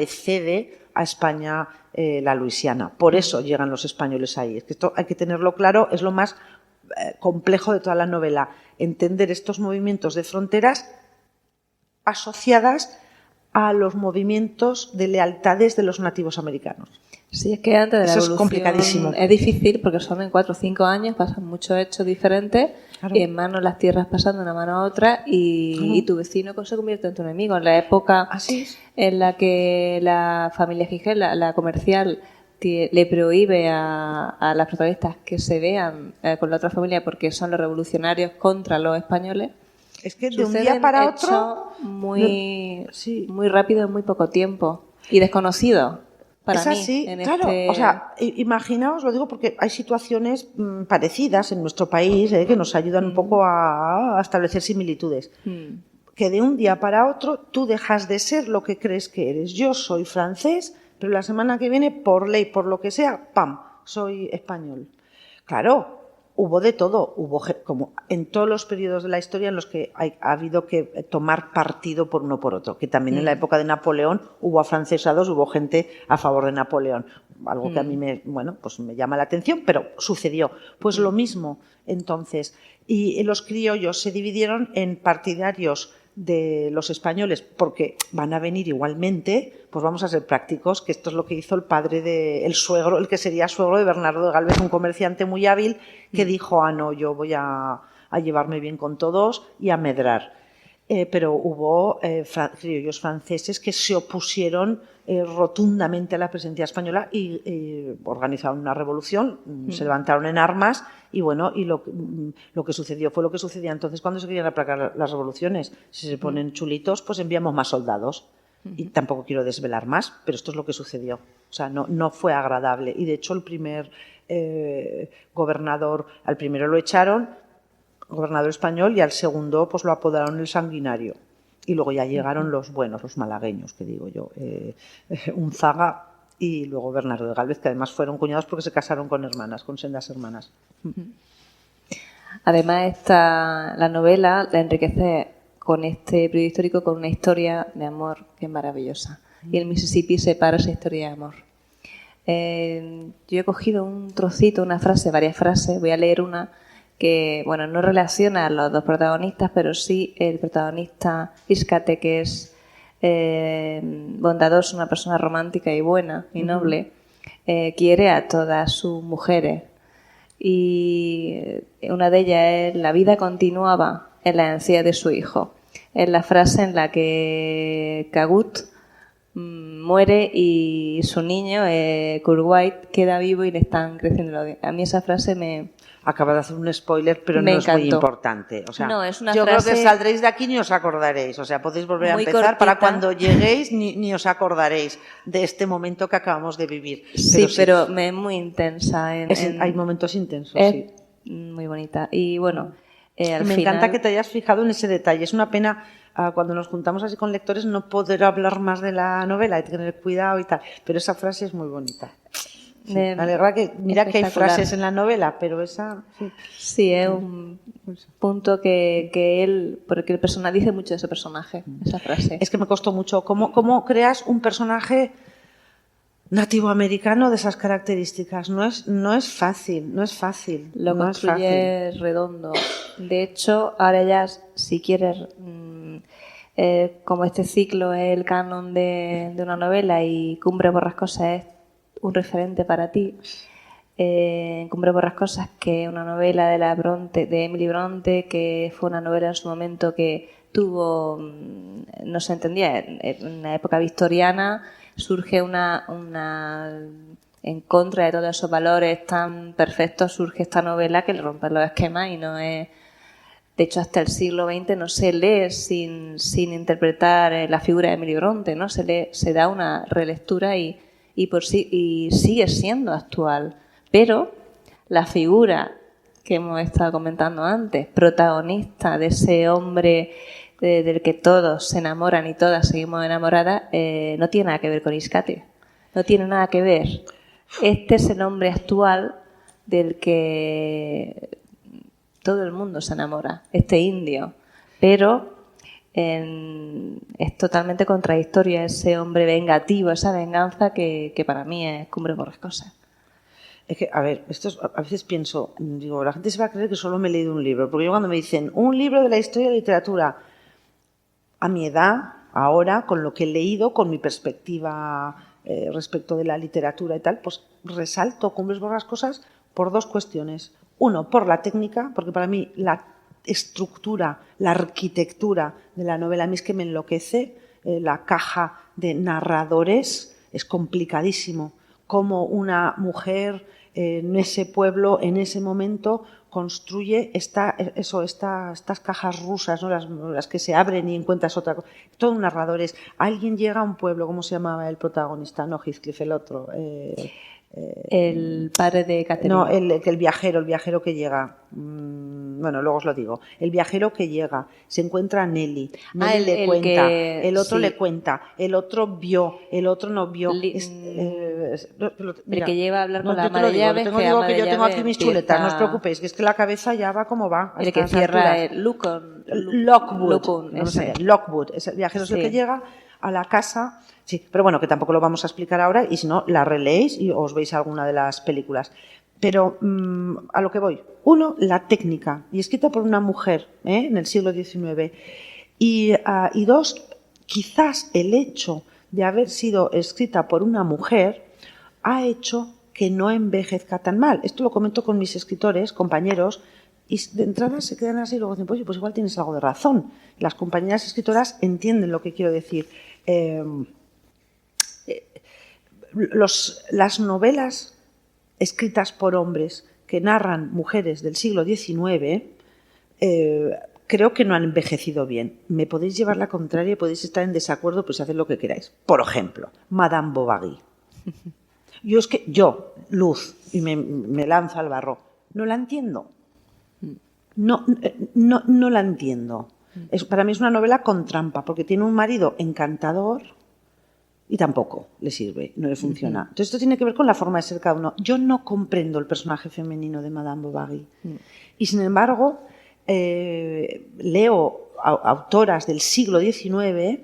[SPEAKER 4] cede a España la Luisiana. Por eso llegan los españoles ahí. Es que esto hay que tenerlo claro, es lo más complejo de toda la novela, entender estos movimientos de fronteras asociadas a los movimientos de lealtades de los nativos americanos.
[SPEAKER 3] Sí, es que antes de la evolución
[SPEAKER 4] es complicadísimo.
[SPEAKER 3] Es difícil porque son en 4 o 5 años, pasan muchos hechos diferentes, claro. Y en manos las tierras pasando de una mano a otra y tu vecino se convierte en tu enemigo. En la época en la que la familia Gigel, la comercial, le prohíbe a las protagonistas que se vean con la otra familia porque son los revolucionarios contra los españoles,
[SPEAKER 4] Es que de un día para otro...
[SPEAKER 3] Muy,
[SPEAKER 4] sí.
[SPEAKER 3] muy rápido en muy poco tiempo. Y desconocido para
[SPEAKER 4] es
[SPEAKER 3] mí.
[SPEAKER 4] así, claro. O sea, imaginaos, lo digo porque hay situaciones parecidas en nuestro país que nos ayudan un poco a establecer similitudes. Que de un día para otro tú dejas de ser lo que crees que eres. Yo soy francés, pero la semana que viene, por ley, por lo que sea, ¡pam!, soy español. Claro, hubo de todo. Hubo, como en todos los periodos de la historia en los que ha habido que tomar partido por uno por otro. Que también en la época de Napoleón hubo afrancesados, hubo gente a favor de Napoleón. Algo que a mí me llama la atención, pero sucedió. Pues lo mismo, entonces. Y los criollos se dividieron en partidarios de los españoles, porque van a venir igualmente, pues vamos a ser prácticos, que esto es lo que hizo el padre el suegro, el que sería suegro de Bernardo de Gálvez, un comerciante muy hábil, que dijo, no, yo voy a llevarme bien con todos y a medrar. Pero hubo criollos franceses que se opusieron rotundamente a la presencia española y organizaron una revolución, se levantaron en armas y bueno, y lo que sucedió fue lo que sucedía. Entonces, cuando se querían aplacar las revoluciones, si se ponen chulitos, pues enviamos más soldados. Y tampoco quiero desvelar más, pero esto es lo que sucedió. O sea, no fue agradable. Y de hecho el primer gobernador, al primero lo echaron, gobernador español, y al segundo pues lo apodaron el sanguinario. Y luego ya llegaron los buenos, los malagueños, que digo yo, Unzaga y luego Bernardo de Gálvez, que además fueron cuñados porque se casaron con hermanas, con sendas hermanas.
[SPEAKER 3] Además, la novela la enriquece con este periodo histórico con una historia de amor que es maravillosa. Y el Mississippi separa esa historia de amor. Yo he cogido un trocito, una frase, varias frases, voy a leer una que, bueno, no relaciona a los dos protagonistas, pero sí el protagonista Iscate, que es bondadoso, una persona romántica y buena y noble, quiere a todas sus mujeres. Y una de ellas es: la vida continuaba en la encía de su hijo. Es la frase en la que Cagut muere y su niño, Kurt White, queda vivo y le están creciendo los dientes. A mí esa frase me...
[SPEAKER 4] Acaba de hacer un spoiler, pero
[SPEAKER 3] me
[SPEAKER 4] no
[SPEAKER 3] encantó.
[SPEAKER 4] Es muy importante. O sea,
[SPEAKER 3] no, es una
[SPEAKER 4] yo
[SPEAKER 3] frase
[SPEAKER 4] creo que saldréis de aquí ni os acordaréis. O sea, podéis volver a empezar
[SPEAKER 3] cortita.
[SPEAKER 4] Para cuando lleguéis ni os acordaréis de este momento que acabamos de vivir.
[SPEAKER 3] Sí, pero es muy intensa.
[SPEAKER 4] Hay momentos intensos,
[SPEAKER 3] es
[SPEAKER 4] sí.
[SPEAKER 3] Muy bonita. Y bueno, al
[SPEAKER 4] me
[SPEAKER 3] final...
[SPEAKER 4] encanta que te hayas fijado en ese detalle. Es una pena cuando nos juntamos así con lectores no poder hablar más de la novela y tener cuidado y tal. Pero esa frase es muy bonita. Sí, me alegra que mira que hay frases en la novela, pero esa
[SPEAKER 3] sí es un punto que él, porque el personaje dice mucho de ese personaje, esa frase.
[SPEAKER 4] Es que me costó mucho cómo creas un personaje nativo americano de esas características. No es fácil.
[SPEAKER 3] Lo construye redondo. De hecho, ahora ya, si quieres, como este ciclo es el canon de una novela y Cumbre Borrascosa es un referente para ti. Cumbre Borrascosas, que es una novela de Emily Bronte, que fue una novela en su momento que tuvo, no se entendía, en la época victoriana surge una en contra de todos esos valores tan perfectos, surge esta novela que le rompe los esquemas y no es... De hecho, hasta el siglo XX no se lee sin interpretar la figura de Emily Bronte, ¿no? Se da una relectura y sigue siendo actual. Pero la figura que hemos estado comentando antes, protagonista de ese hombre del que todos se enamoran y todas seguimos enamoradas, no tiene nada que ver con Iscate. No tiene nada que ver. Este es el hombre actual del que todo el mundo se enamora, este indio. Pero es totalmente contradictorio ese hombre vengativo, esa venganza que para mí es Cumbre Borrascosa.
[SPEAKER 4] Es que, a ver, a veces pienso, digo, la gente se va a creer que solo me he leído un libro, porque yo cuando me dicen un libro de la historia de la literatura, a mi edad, ahora, con lo que he leído, con mi perspectiva respecto de la literatura y tal, pues resalto Cumbres Borrascosas por dos cuestiones. Uno, por la técnica, porque para mí la estructura, la arquitectura de la novela a mí es que me enloquece. La caja de narradores es complicadísimo. Cómo una mujer en ese pueblo, en ese momento, construye estas cajas rusas, ¿no? Las que se abren y encuentras otra cosa. Todo un narrador es, alguien llega a un pueblo, ¿cómo se llamaba el protagonista? No, Heathcliff, el otro.
[SPEAKER 3] El padre de Catherine.
[SPEAKER 4] No, el viajero que llega. Bueno, luego os lo digo. El viajero que llega, se encuentra a Nelly. Nelly le cuenta, el otro le cuenta, el otro vio, el otro no vio.
[SPEAKER 3] El que lleva a hablar con la ama de llaves.
[SPEAKER 4] Yo tengo aquí mis chuletas, no os preocupéis, que es que la cabeza ya va como va.
[SPEAKER 3] El que cierra el
[SPEAKER 4] Lockwood. Lockwood. Es el viajero es el que llega a la casa. Sí, pero bueno, que tampoco lo vamos a explicar ahora y si no, la releéis y os veis alguna de las películas. Pero a lo que voy. Uno, la técnica, y escrita por una mujer en el siglo XIX. Y dos, quizás el hecho de haber sido escrita por una mujer ha hecho que no envejezca tan mal. Esto lo comento con mis escritores, compañeros, y de entrada se quedan así y luego dicen, pues igual tienes algo de razón. Las compañeras escritoras entienden lo que quiero decir. Las novelas escritas por hombres que narran mujeres del siglo XIX creo que no han envejecido bien. Me podéis llevar la contraria, podéis estar en desacuerdo, pues haced lo que queráis. Por ejemplo, Madame Bovary. Yo, Luz, y me lanzo al barro, no la entiendo. No la entiendo. Para mí es una novela con trampa, porque tiene un marido encantador y tampoco le sirve, no le funciona. Entonces esto tiene que ver con la forma de ser cada uno. Yo no comprendo el personaje femenino de Madame Bovary. Y sin embargo, leo autoras del siglo XIX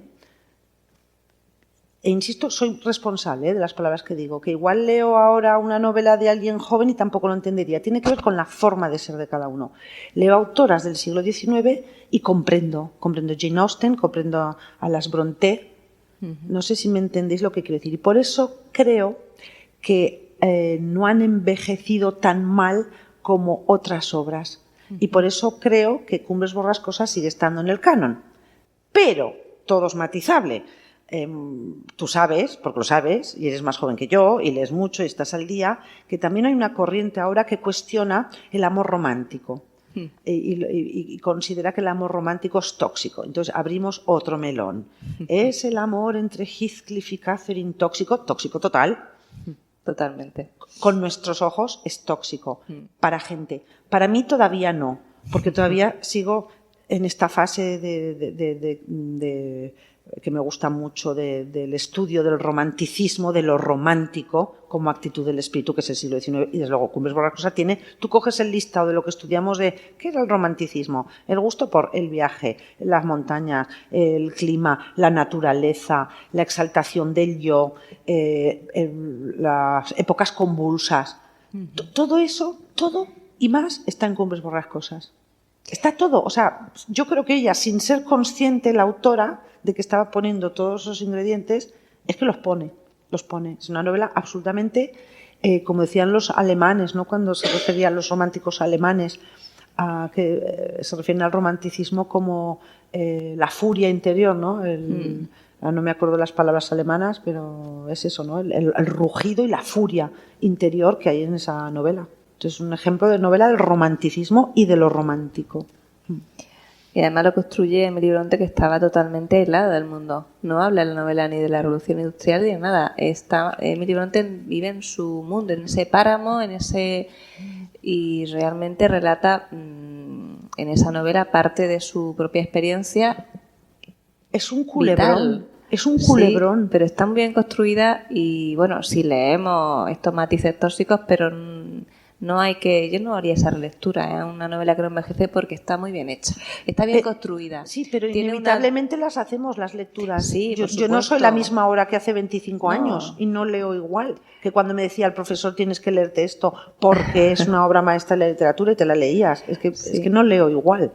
[SPEAKER 4] e insisto, soy responsable de las palabras que digo, que igual leo ahora una novela de alguien joven y tampoco lo entendería. Tiene que ver con la forma de ser de cada uno. Leo autoras del siglo XIX y comprendo Jane Austen, comprendo a las Brontë. No sé si me entendéis lo que quiero decir. Y por eso creo que no han envejecido tan mal como otras obras. Y por eso creo que Cumbres Borrascosas sigue estando en el canon. Pero todo es matizable. Tú sabes, porque lo sabes, y eres más joven que yo, y lees mucho y estás al día, que también hay una corriente ahora que cuestiona el amor romántico. Y considera que el amor romántico es tóxico. Entonces abrimos otro melón. ¿Es el amor entre Heathcliff y Catherine tóxico? Tóxico total.
[SPEAKER 3] Totalmente.
[SPEAKER 4] Con nuestros ojos es tóxico. Para gente. Para mí todavía no. Porque todavía sigo en esta fase que me gusta mucho del estudio del romanticismo, de lo romántico como actitud del espíritu, que es el siglo XIX, y desde luego Cumbres Borrascosas tiene, tú coges el listado de lo que estudiamos de qué era el romanticismo, el gusto por el viaje, las montañas, el clima, la naturaleza, la exaltación del yo, las épocas convulsas, todo eso, todo y más está en Cumbres Borrascosas. Está todo, o sea, yo creo que ella, sin ser consciente, la autora, de que estaba poniendo todos esos ingredientes, es que los pone. Es una novela absolutamente, como decían los alemanes, ¿no? Cuando se referían los románticos alemanes, que se refieren al romanticismo como la furia interior, ¿no? No me acuerdo de las palabras alemanas, pero es eso, ¿no? El rugido y la furia interior que hay en esa novela. Entonces, es un ejemplo de novela del romanticismo y de lo romántico.
[SPEAKER 3] Y además lo construye Emily Brontë, que estaba totalmente aislada del mundo. No habla en la novela ni de la revolución industrial ni de nada. Emily Brontë vive en su mundo, en ese páramo, y realmente relata en esa novela parte de su propia experiencia.
[SPEAKER 4] Es un culebrón.
[SPEAKER 3] Vital.
[SPEAKER 4] Es un culebrón.
[SPEAKER 3] Sí, pero está muy bien construida y, bueno, sí leemos estos matices tóxicos, pero no hay que... Yo no haría esa relectura, es una novela que no envejece porque está muy bien hecha. Está bien construida.
[SPEAKER 4] Sí, pero inevitablemente las hacemos las lecturas.
[SPEAKER 3] Sí,
[SPEAKER 4] yo no soy la misma ahora que hace 25 años y no leo igual que cuando me decía el profesor tienes que leerte esto porque es una obra maestra de la literatura y te la leías. Es que no leo igual.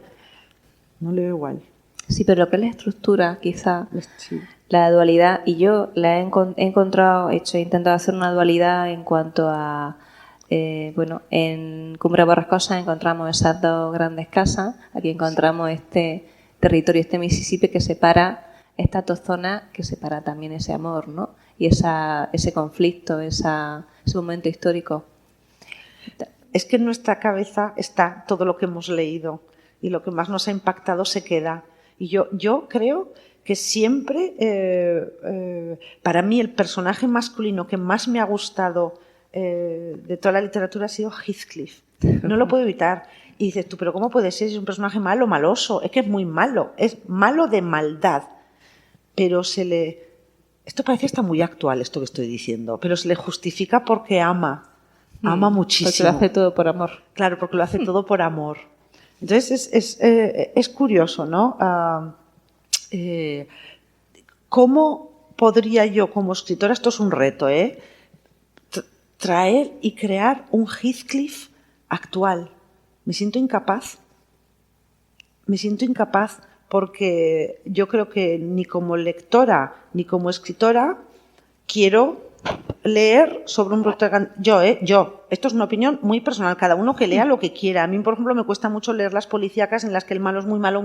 [SPEAKER 4] No leo igual.
[SPEAKER 3] Sí, pero lo que es la estructura, quizá,
[SPEAKER 4] sí.
[SPEAKER 3] La dualidad, y yo la he intentado hacer una dualidad en cuanto a... en Cumbres Borrascosas encontramos esas dos grandes casas. Aquí encontramos este territorio, este Mississippi que separa estas dos zonas, que separa también ese amor, ¿no? Y ese conflicto, ese momento histórico.
[SPEAKER 4] es que en nuestra cabeza está todo lo que hemos leído y lo que más nos ha impactado se queda. Y yo creo que siempre, para mí, el personaje masculino que más me ha gustado de toda la literatura ha sido Heathcliff. No lo puedo evitar. Y dices tú, ¿pero cómo puede ser? Es un personaje malo, maloso. Es que es muy malo. Es malo de maldad. Pero esto parece hasta muy actual, esto que estoy diciendo, pero se le justifica porque ama. Ama muchísimo.
[SPEAKER 3] Porque lo hace todo por amor.
[SPEAKER 4] Claro, porque lo hace todo por amor. Entonces es curioso, ¿no? ¿Cómo podría yo como escritora, esto es un reto, traer y crear un Heathcliff actual? Me siento incapaz. Me siento incapaz porque yo creo que ni como lectora ni como escritora quiero leer sobre un yo, esto es una opinión muy personal, cada uno que lea lo que quiera. A mí, por ejemplo, me cuesta mucho leer las policíacas en las que el malo es muy malo,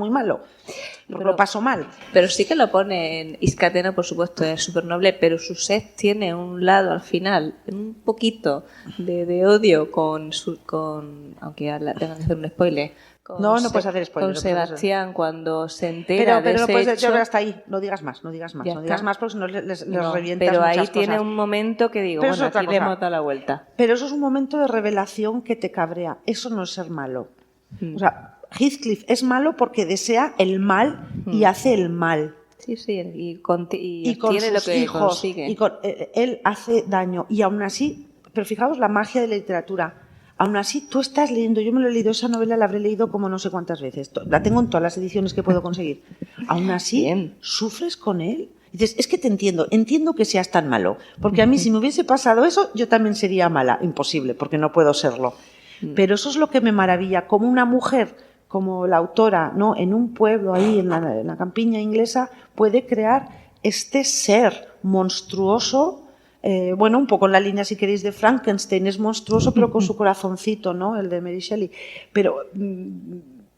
[SPEAKER 4] porque lo paso mal.
[SPEAKER 3] Pero sí que lo pone en Iscateno, por supuesto, es súper noble, pero su set tiene un lado al final, un poquito de odio con aunque tengan que hacer un spoiler.
[SPEAKER 4] No puedes hacer spoiler.
[SPEAKER 3] Con Sebastián, cuando se entera
[SPEAKER 4] pero
[SPEAKER 3] de
[SPEAKER 4] no
[SPEAKER 3] ese
[SPEAKER 4] puedes
[SPEAKER 3] hecho...
[SPEAKER 4] hasta ahí, no digas más porque si no les revientas
[SPEAKER 3] pero ahí
[SPEAKER 4] muchas
[SPEAKER 3] tiene
[SPEAKER 4] cosas.
[SPEAKER 3] un momento que digo,
[SPEAKER 4] Pero
[SPEAKER 3] bueno, aquí le hemos dado la vuelta.
[SPEAKER 4] Pero eso es un momento de revelación que te cabrea. Eso no es ser malo. O sea, Heathcliff es malo porque desea el mal y hace el mal.
[SPEAKER 3] Sí, y
[SPEAKER 4] con
[SPEAKER 3] tiene lo
[SPEAKER 4] sus
[SPEAKER 3] que
[SPEAKER 4] hijos,
[SPEAKER 3] consigue.
[SPEAKER 4] Él hace daño. Y aún así, pero fijaos la magia de la literatura. Aún así, tú estás leyendo, yo me lo he leído, esa novela la habré leído como no sé cuántas veces. La tengo en todas las ediciones que puedo conseguir. Aún así, sufres con él. Dices, es que te entiendo que seas tan malo. Porque a mí, si me hubiese pasado eso, yo también sería mala. Imposible, porque no puedo serlo. Pero eso es lo que me maravilla. Como una mujer, como la autora, ¿no? En un pueblo ahí, en la campiña inglesa, puede crear este ser monstruoso. Bueno, un poco en la línea, si queréis, de Frankenstein. Es monstruoso, pero con su corazoncito, ¿no? El de Mary Shelley. Pero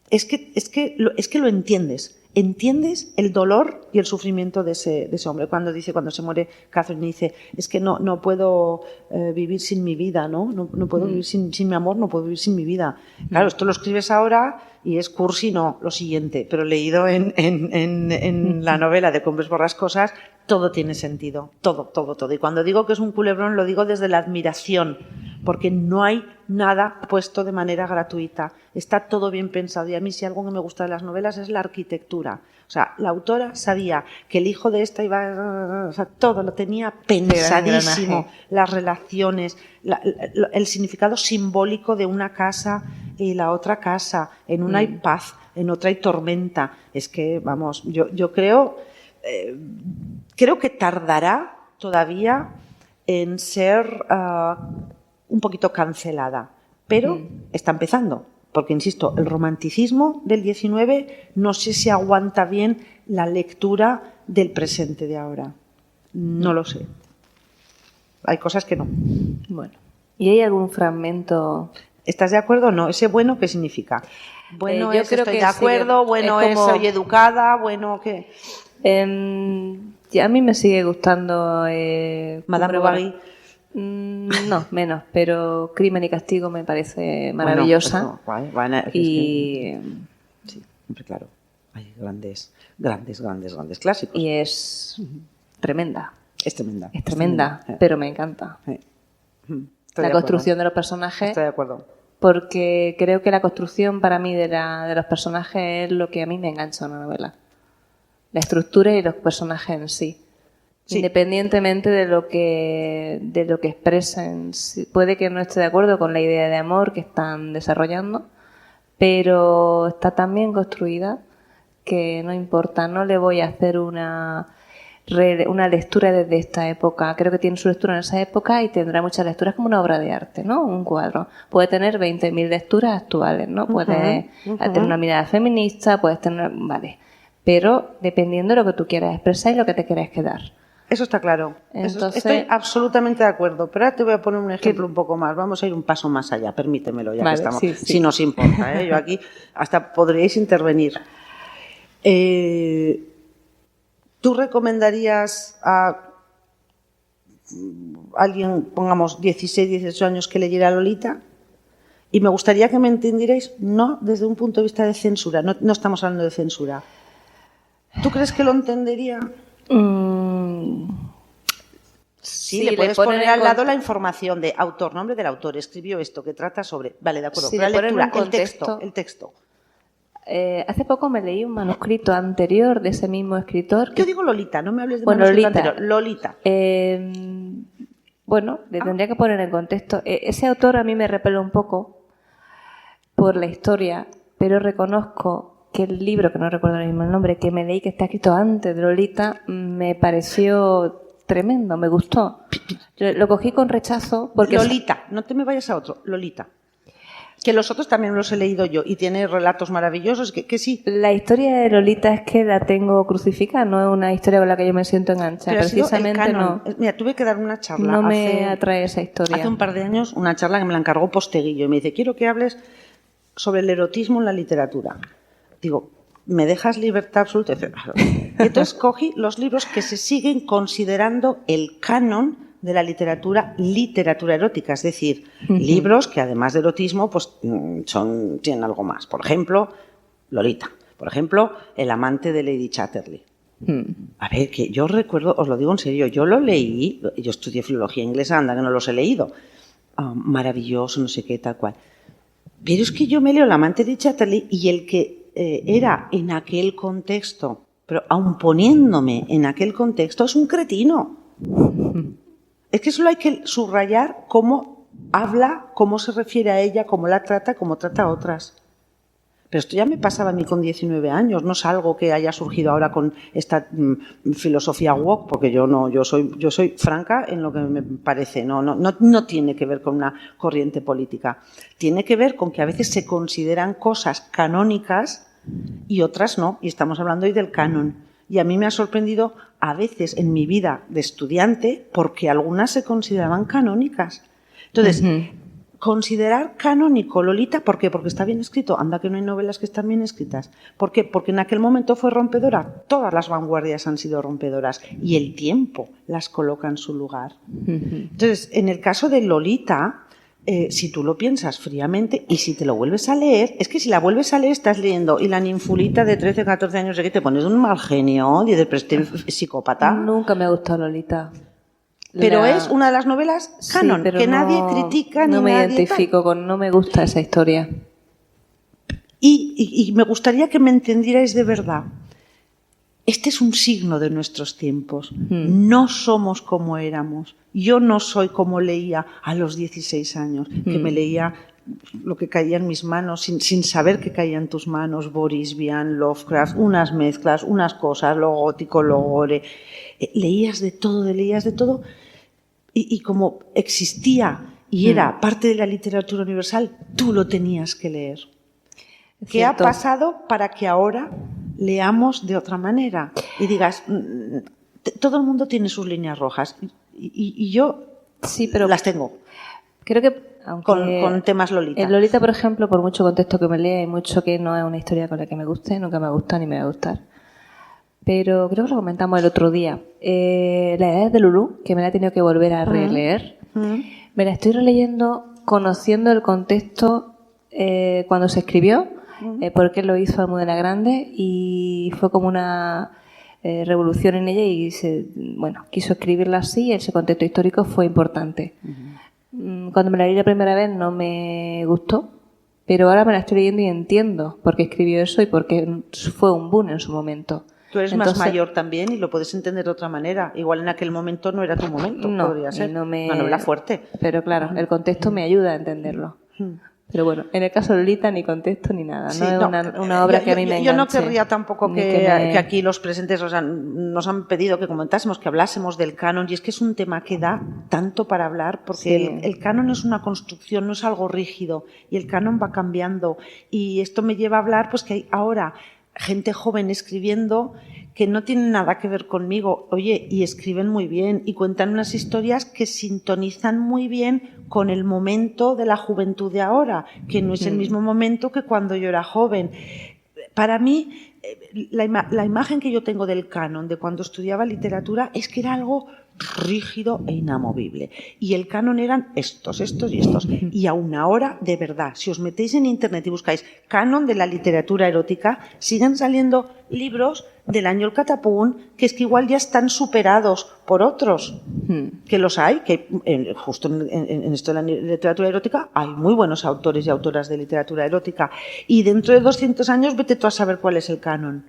[SPEAKER 4] es que lo entiendes. Entiendes el dolor y el sufrimiento de ese hombre. Cuando se muere Catherine, dice, es que no puedo vivir sin mi vida, ¿no? No puedo vivir sin mi amor, no puedo vivir sin mi vida. Claro, esto lo escribes ahora y es cursi, no, lo siguiente. Pero leído en la novela de Cumbres Borrascosas, todo tiene sentido. Todo. Y cuando digo que es un culebrón, lo digo desde la admiración, porque no hay nada puesto de manera gratuita. Está todo bien pensado. Y a mí, si algo que me gusta de las novelas es la arquitectura. O sea, la autora sabía que el hijo de esta iba... O sea, todo lo tenía pensadísimo. Las relaciones, el significado simbólico de una casa y la otra casa. En una hay paz, en otra hay tormenta. Es que, vamos, yo creo que tardará todavía en ser un poquito cancelada, pero está empezando, porque insisto, el romanticismo del 19 no sé si aguanta bien la lectura del presente de ahora. No lo sé. Hay cosas que no.
[SPEAKER 3] Bueno, ¿y hay algún fragmento?
[SPEAKER 4] ¿Estás de acuerdo o no? ¿Ese bueno qué significa? Bueno,
[SPEAKER 3] yo creo
[SPEAKER 4] estoy
[SPEAKER 3] que
[SPEAKER 4] de acuerdo, bueno es soy educada, bueno ¿qué?
[SPEAKER 3] A mí me sigue gustando
[SPEAKER 4] Madame Bovary.
[SPEAKER 3] No, menos, pero Crimen y Castigo me parece maravillosa.
[SPEAKER 4] Sí, siempre claro. Hay grandes clásicos.
[SPEAKER 3] Y es tremenda.
[SPEAKER 4] Es tremenda.
[SPEAKER 3] Es tremenda, pero me encanta. La construcción de los personajes.
[SPEAKER 4] Estoy de acuerdo.
[SPEAKER 3] Porque creo que la construcción para mí de los personajes es lo que a mí me engancha en una novela. La estructura y los personajes en sí. Independientemente de lo que expresen. Puede que no esté de acuerdo con la idea de amor que están desarrollando, pero está tan bien construida que no importa. No le voy a hacer una lectura desde esta época. Creo que tiene su lectura en esa época y tendrá muchas lecturas como una obra de arte, ¿no? Un cuadro. Puede tener 20.000 lecturas actuales, ¿no? Puede tener una mirada feminista, puedes tener... Vale. Pero dependiendo de lo que tú quieras expresar y lo que te quieras quedar.
[SPEAKER 4] Eso está claro.
[SPEAKER 3] Entonces,
[SPEAKER 4] estoy absolutamente de acuerdo. Pero ahora te voy a poner un ejemplo un poco más. Vamos a ir un paso más allá. Permítemelo, ya que estamos. Sí. Si nos importa, Yo aquí hasta podríais intervenir. ¿Tú recomendarías a alguien, pongamos 16, 18 años, que leyera Lolita? Y me gustaría que me entendierais, no desde un punto de vista de censura, no estamos hablando de censura. ¿Tú crees que lo entendería? Sí, le puedes poner al lado la información de autor, nombre del autor, escribió esto, que trata sobre... Vale, de acuerdo, pero la lectura, el texto.
[SPEAKER 3] Hace poco me leí un manuscrito anterior de ese mismo escritor.
[SPEAKER 4] Yo digo Lolita, no me hables de manuscrito anterior. Lolita.
[SPEAKER 3] Bueno, le tendría que poner en contexto. Ese autor a mí me repele un poco por la historia, pero reconozco que el libro, que no recuerdo ahora mismo el nombre, que me leí, que está escrito antes de Lolita, me pareció tremendo, me gustó. Lo cogí con rechazo porque...
[SPEAKER 4] Lolita, no te me vayas a otro, Lolita. Que los otros también los he leído yo y tiene relatos maravillosos que sí.
[SPEAKER 3] La historia de Lolita es que la tengo crucificada, no es una historia con la que yo me siento enganchada.
[SPEAKER 4] Pero
[SPEAKER 3] precisamente no.
[SPEAKER 4] Mira, tuve que dar una charla.
[SPEAKER 3] No me atrae esa historia.
[SPEAKER 4] Hace un par de años, una charla que me la encargó Posteguillo y me dice, quiero que hables sobre el erotismo en la literatura. Digo, ¿me dejas libertad absoluta? Entonces cogí los libros que se siguen considerando el canon de la literatura erótica, es decir, libros que además de erotismo pues tienen algo más. Por ejemplo, Lolita. Por ejemplo, El amante de Lady Chatterley. A ver, que yo recuerdo, os lo digo en serio, yo lo leí, yo estudié filología inglesa, anda que no los he leído. Maravilloso, no sé qué, tal cual. Pero es que yo me leo El amante de Chatterley y el que era en aquel contexto, pero aun poniéndome en aquel contexto, es un cretino. Es que solo hay que subrayar cómo habla, cómo se refiere a ella, cómo la trata, cómo trata a otras. Pero esto ya me pasaba a mí con 19 años, no es algo que haya surgido ahora con esta filosofía woke, porque yo soy franca en lo que me parece, no tiene que ver con una corriente política. Tiene que ver con que a veces se consideran cosas canónicas y otras no, y estamos hablando hoy del canon. Y a mí me ha sorprendido a veces en mi vida de estudiante porque algunas se consideraban canónicas. Entonces, considerar canónico Lolita, ¿por qué? Porque está bien escrito. Anda que no hay novelas que están bien escritas. ¿Por qué? Porque en aquel momento fue rompedora. Todas las vanguardias han sido rompedoras y el tiempo las coloca en su lugar. Entonces, en el caso de Lolita, si tú lo piensas fríamente y si te lo vuelves a leer, es que si la vuelves a leer estás leyendo y la ninfulita de 13 o 14 años de que te pones un mal genio y de psicópata.
[SPEAKER 3] Nunca me ha gustado Lolita.
[SPEAKER 4] Pero es una de las novelas canon, que nadie critica ni nadie...
[SPEAKER 3] No me identifico con... No me gusta esa historia.
[SPEAKER 4] Y me gustaría que me entendierais de verdad. Este es un signo de nuestros tiempos. No somos como éramos. Yo no soy como leía a los 16 años, que me leía lo que caía en mis manos sin saber que caía en tus manos, Boris Vian, Lovecraft, unas mezclas, unas cosas, lo gótico, lo gore. Leías de todo y como existía y era parte de la literatura universal, tú lo tenías que leer. ¿Qué ha pasado para que ahora leamos de otra manera? Y digas, todo el mundo tiene sus líneas rojas y yo
[SPEAKER 3] sí, pero
[SPEAKER 4] las tengo.
[SPEAKER 3] Creo que
[SPEAKER 4] con temas Lolita.
[SPEAKER 3] En Lolita, por ejemplo, por mucho contexto que me lea y mucho que no es una historia con la que me guste, nunca me ha gustado ni me va a gustar. Pero creo que lo comentamos el otro día. La edad de Lulú, que me la he tenido que volver a releer, me la estoy releyendo conociendo el contexto cuando se escribió, porque lo hizo Almudena Grande y fue como una revolución en ella y quiso escribirla así y ese contexto histórico fue importante. Cuando me la leí la primera vez no me gustó, pero ahora me la estoy leyendo y entiendo por qué escribió eso y por qué fue un boom en su momento.
[SPEAKER 4] Tú eres más mayor también y lo puedes entender de otra manera. Igual en aquel momento no era tu momento, podría ser. Una novela fuerte.
[SPEAKER 3] Pero claro, el contexto me ayuda a entenderlo. Pero bueno, en el caso de Lolita ni contexto ni nada. Sí, no es una obra que a mí me enganche.
[SPEAKER 4] Yo no querría tampoco que aquí los presentes nos han pedido que comentásemos, que hablásemos del canon, y es que es un tema que da tanto para hablar, porque el canon es una construcción, no es algo rígido, y el canon va cambiando. Y esto me lleva a hablar pues que hay ahora gente joven escribiendo que no tienen nada que ver conmigo, oye, y escriben muy bien y cuentan unas historias que sintonizan muy bien con el momento de la juventud de ahora, que no es el mismo momento que cuando yo era joven. Para mí, la imagen que yo tengo del canon, de cuando estudiaba literatura, es que era algo rígido e inamovible. Y el canon eran estos y estos. Y aún ahora, de verdad, si os metéis en internet y buscáis canon de la literatura erótica, siguen saliendo libros del Añol Catapún que es que igual ya están superados por otros. Que los hay, que justo en esto de la literatura erótica hay muy buenos autores y autoras de literatura erótica. Y dentro de 200 años vete tú a saber cuál es el canon.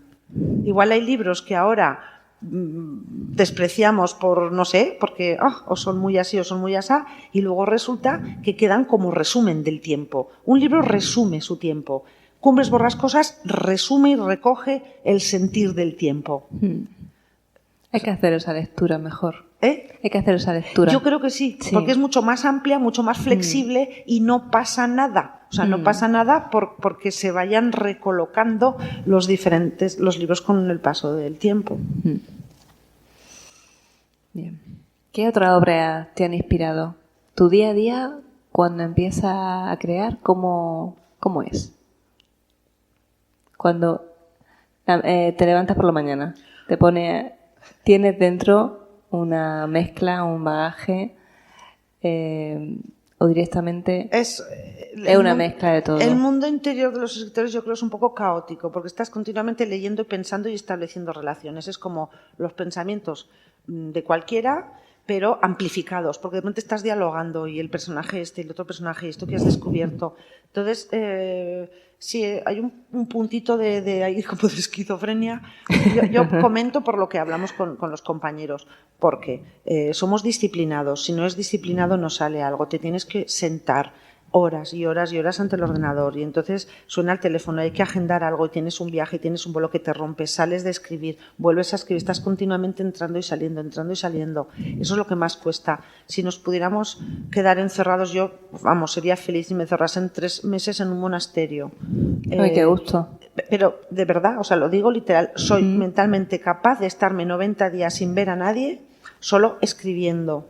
[SPEAKER 4] Igual hay libros que ahora despreciamos por, no sé, porque o son muy así o son muy asá, y luego resulta que quedan como resumen del tiempo. Un libro resume su tiempo. Cumbres Borrascosas resume y recoge el sentir del tiempo.
[SPEAKER 3] Hay que hacer esa lectura mejor.
[SPEAKER 4] ¿Eh?
[SPEAKER 3] Hay que hacer esa lectura.
[SPEAKER 4] Yo creo que sí, porque es mucho más amplia, mucho más flexible y no pasa nada. O sea, no pasa nada porque se vayan recolocando los libros con el paso del tiempo.
[SPEAKER 3] Bien. ¿Qué otra obra te han inspirado? ¿Tu día a día, cuando empiezas a crear, cómo es? Cuando te levantas por la mañana, tienes dentro una mezcla, un bagaje, o directamente es una mezcla de todo.
[SPEAKER 4] El mundo interior de los escritores yo creo es un poco caótico, porque estás continuamente leyendo, pensando y estableciendo relaciones. Es como los pensamientos de cualquiera, pero amplificados, porque de repente estás dialogando y el personaje y el otro personaje y esto que has descubierto. Entonces, sí, hay un puntito de ahí como de esquizofrenia. Yo comento por lo que hablamos con los compañeros, porque somos disciplinados. Si no es disciplinado no sale algo. Te tienes que sentar horas y horas y horas ante el ordenador y entonces suena el teléfono, hay que agendar algo y tienes un viaje y tienes un vuelo que te rompes, sales de escribir, vuelves a escribir, estás continuamente entrando y saliendo. Eso es lo que más cuesta. Si nos pudiéramos quedar encerrados, yo, sería feliz si me encerrasen 3 meses en un monasterio.
[SPEAKER 3] Ay, qué gusto.
[SPEAKER 4] Pero de verdad, lo digo literal, soy mentalmente capaz de estarme 90 días sin ver a nadie, solo escribiendo.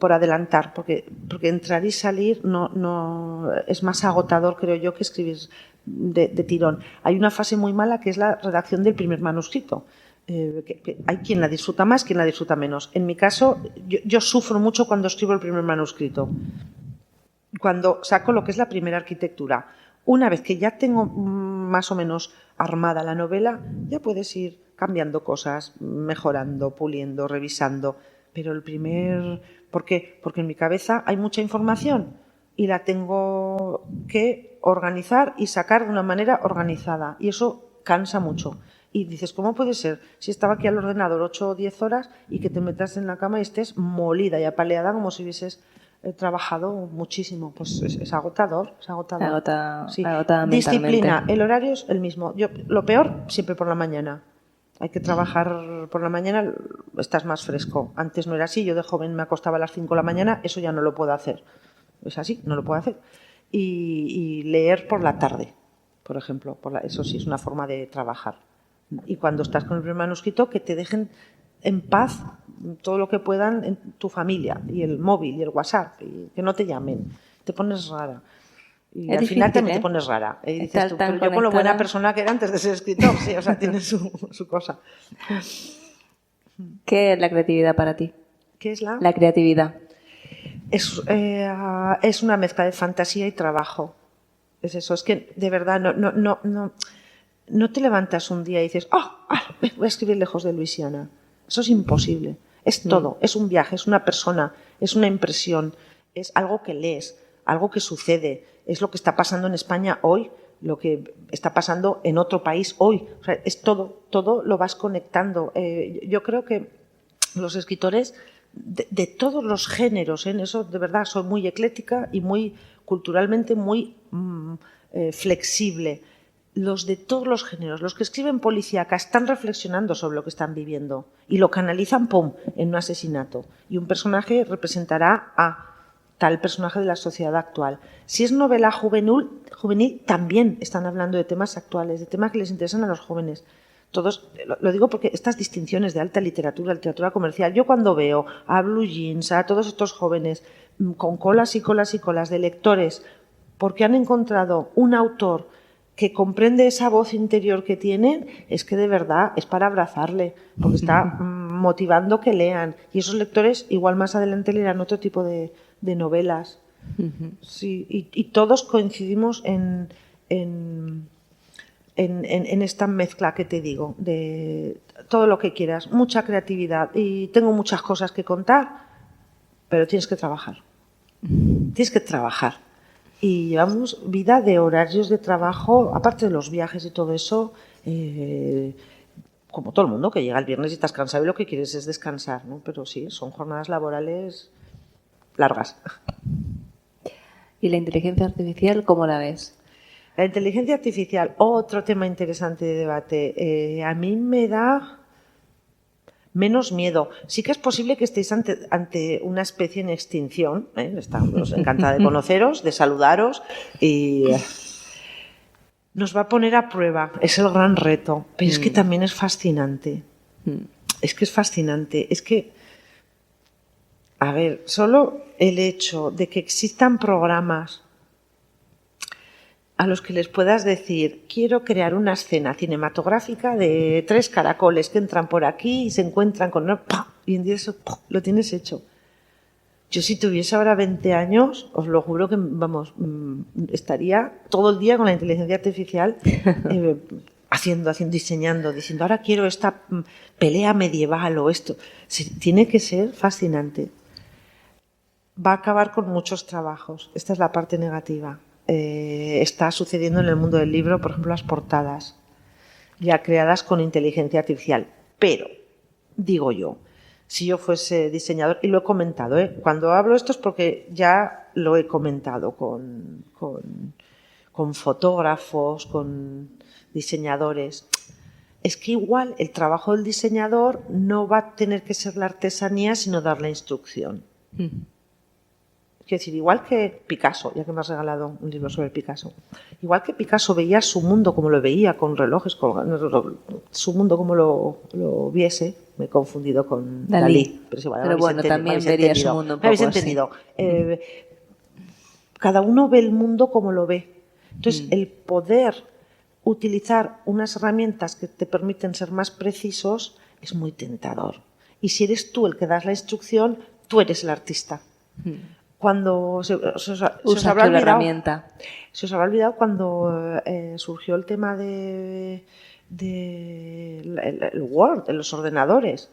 [SPEAKER 4] Por adelantar, porque entrar y salir no es más agotador, creo yo, que escribir de tirón. Hay una fase muy mala que es la redacción del primer manuscrito. Que hay quien la disfruta más, quien la disfruta menos. En mi caso, yo sufro mucho cuando escribo el primer manuscrito. Cuando saco lo que es la primera arquitectura. Una vez que ya tengo más o menos armada la novela, ya puedes ir cambiando cosas, mejorando, puliendo, revisando. Pero el primer... ¿Por qué? Porque en mi cabeza hay mucha información y la tengo que organizar y sacar de una manera organizada. Y eso cansa mucho. Y dices, ¿cómo puede ser? Si estaba aquí al ordenador 8 o 10 horas y que te metas en la cama y estés molida y apaleada como si hubieses trabajado muchísimo. Pues es agotador.
[SPEAKER 3] Agota
[SPEAKER 4] Disciplina. El horario es el mismo. Lo peor, siempre por la mañana. Hay que trabajar por la mañana, estás más fresco. Antes no era así, yo de joven me acostaba a las 5 de la mañana, eso ya no lo puedo hacer. Es así, no lo puedo hacer. Y leer por la tarde, por ejemplo, eso sí es una forma de trabajar. Y cuando estás con el primer manuscrito, que te dejen en paz todo lo que puedan en tu familia, y el móvil, y el WhatsApp, y que no te llamen. Te pones rara. Y al final también te pones rara. Y dices tú, pero yo con lo buena persona que era antes de ser escritor, sí, tiene su cosa.
[SPEAKER 3] ¿Qué es la creatividad para ti?
[SPEAKER 4] ¿Qué es la
[SPEAKER 3] creatividad?
[SPEAKER 4] Es una mezcla de fantasía y trabajo. Es eso, es que de verdad no te levantas un día y dices, voy a escribir Lejos de Luisiana. Eso es imposible. Es todo, es un viaje, es una persona, es una impresión, es algo que lees, algo que sucede. Es lo que está pasando en España hoy, lo que está pasando en otro país hoy. O sea, es todo lo vas conectando. Yo creo que los escritores de todos los géneros, en eso de verdad soy muy ecléctica y muy culturalmente muy flexible. Los de todos los géneros, los que escriben policíaca, están reflexionando sobre lo que están viviendo y lo canalizan, en un asesinato. Y un personaje representará a tal personaje de la sociedad actual. Si es novela juvenil, también están hablando de temas actuales, de temas que les interesan a los jóvenes. Todos, lo digo porque estas distinciones de alta literatura comercial, yo cuando veo a Blue Jeans, a todos estos jóvenes con colas y colas y colas de lectores, porque han encontrado un autor que comprende esa voz interior que tienen, es que de verdad es para abrazarle, porque está motivando que lean. Y esos lectores igual más adelante leerán otro tipo de novelas. Sí, y todos coincidimos en esta mezcla que te digo, de todo lo que quieras, mucha creatividad. Y tengo muchas cosas que contar, pero tienes que trabajar. Tienes que trabajar. Y llevamos vida de horarios de trabajo, aparte de los viajes y todo eso, como todo el mundo, que llega el viernes y estás cansado y lo que quieres es descansar, ¿no? Pero sí, son jornadas laborales largas.
[SPEAKER 3] ¿Y la inteligencia artificial cómo la ves?
[SPEAKER 4] La inteligencia artificial, otro tema interesante de debate. A mí me da menos miedo. Sí que es posible que estéis ante una especie en extinción. Estamos encantada de conoceros, de saludaros y nos va a poner a prueba. Es el gran reto. Pero es que también es fascinante. Es que es fascinante. Es que, a ver, solo el hecho de que existan programas a los que les puedas decir, quiero crear una escena cinematográfica de 3 caracoles que entran por aquí y se encuentran con... ¡pam! Y en día eso lo tienes hecho. Yo si tuviese ahora 20 años, os lo juro que, vamos, estaría todo el día con la inteligencia artificial haciendo, diseñando, diciendo, ahora quiero esta pelea medieval o esto. Tiene que ser fascinante. Va a acabar con muchos trabajos. Esta es la parte negativa. Está sucediendo en el mundo del libro, por ejemplo, las portadas ya creadas con inteligencia artificial. Pero, digo yo, si yo fuese diseñador, y lo he comentado, cuando hablo esto es porque ya lo he comentado con fotógrafos, con diseñadores, es que igual el trabajo del diseñador no va a tener que ser la artesanía, sino dar la instrucción. Quiero decir, igual que Picasso, ya que me has regalado un libro sobre Picasso, igual que Picasso veía su mundo como lo veía, con relojes colgando, su mundo como lo viese, me he confundido con Dalí.
[SPEAKER 3] Pero bueno, también vería su mundo un poco
[SPEAKER 4] así. ¿Me habéis entendido? Cada uno ve el mundo como lo ve. Entonces, el poder utilizar unas herramientas que te permiten ser más precisos es muy tentador. Y si eres tú el que das la instrucción, tú eres el artista. Cuando se os habrá olvidado,
[SPEAKER 3] herramienta.
[SPEAKER 4] Se os habrá olvidado cuando surgió el tema el Word, de los ordenadores.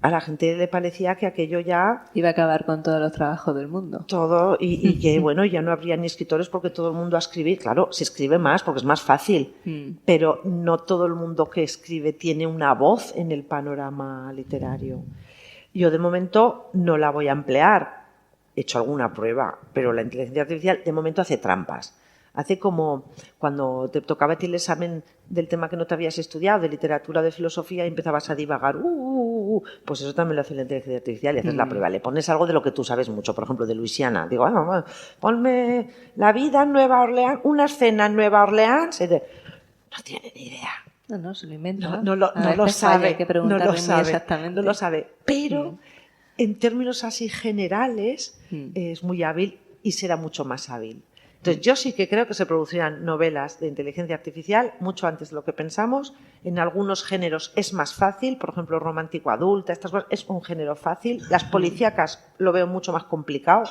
[SPEAKER 4] A la gente le parecía que aquello ya
[SPEAKER 3] iba a acabar con todos los trabajos del mundo.
[SPEAKER 4] Todo, y que bueno, ya no habría ni escritores porque todo el mundo a escribir. Claro, se escribe más porque es más fácil, pero no todo el mundo que escribe tiene una voz en el panorama literario. Yo de momento no la voy a emplear. He hecho alguna prueba, pero la inteligencia artificial de momento hace trampas. Hace como cuando te tocaba a ti el examen del tema que no te habías estudiado, de literatura o de filosofía, y empezabas a divagar. Pues eso también lo hace la inteligencia artificial y haces la prueba. Le pones algo de lo que tú sabes mucho, por ejemplo, de Luisiana. Digo, ponme la vida en Nueva Orleans, una escena en Nueva Orleans. No tiene ni idea.
[SPEAKER 3] No, se lo inventa.
[SPEAKER 4] No lo sabe.
[SPEAKER 3] Hay que preguntarle exactamente.
[SPEAKER 4] No lo sabe. Pero en términos así generales es muy hábil y será mucho más hábil. Entonces yo sí que creo que se producirán novelas de inteligencia artificial mucho antes de lo que pensamos. En algunos géneros es más fácil, por ejemplo, romántico adulta, estas cosas, es un género fácil. Las policíacas lo veo mucho más complicado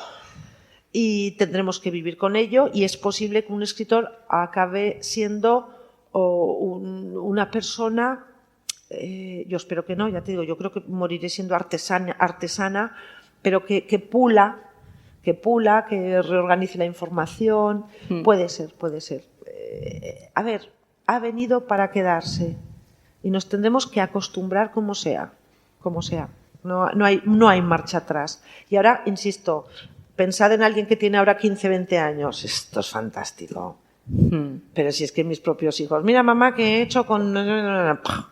[SPEAKER 4] y tendremos que vivir con ello, y es posible que un escritor acabe siendo una persona, yo espero que no, ya te digo, yo creo que moriré siendo artesana, pero que pula, que reorganice la información. Puede ser. A ver, ha venido para quedarse y nos tendremos que acostumbrar como sea. No hay marcha atrás. Y ahora, insisto, pensad en alguien que tiene ahora 15, 20 años. Esto es fantástico. Pero si es que mis propios hijos, mira mamá, ¿qué he hecho con...?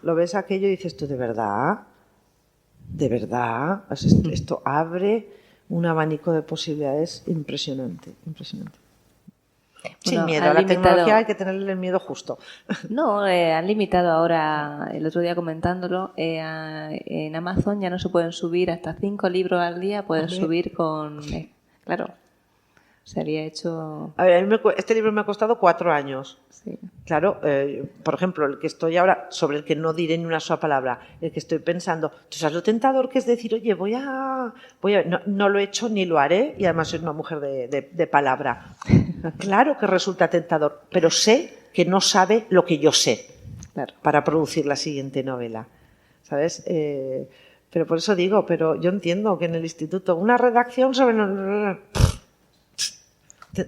[SPEAKER 4] Lo ves aquello y dices tú, ¿de verdad? Esto abre un abanico de posibilidades impresionante. Sin miedo, a la tecnología hay que tenerle el miedo justo.
[SPEAKER 3] No, han limitado ahora, el otro día comentándolo, en Amazon ya no se pueden subir hasta 5 libros al día, pueden subir con... claro. O Se había hecho...
[SPEAKER 4] A ver, este libro me ha costado 4 años.
[SPEAKER 3] Sí.
[SPEAKER 4] Claro, por ejemplo, el que estoy ahora, sobre el que no diré ni una sola palabra, el que estoy pensando, ¿tú sabes lo tentador que es decir, oye, voy a no lo he hecho ni lo haré, y además soy una mujer de palabra? Claro que resulta tentador, pero sé que no sabe lo que yo sé,
[SPEAKER 3] Claro.
[SPEAKER 4] para producir la siguiente novela, ¿sabes? Pero por eso digo, pero yo entiendo que en el instituto una redacción sobre...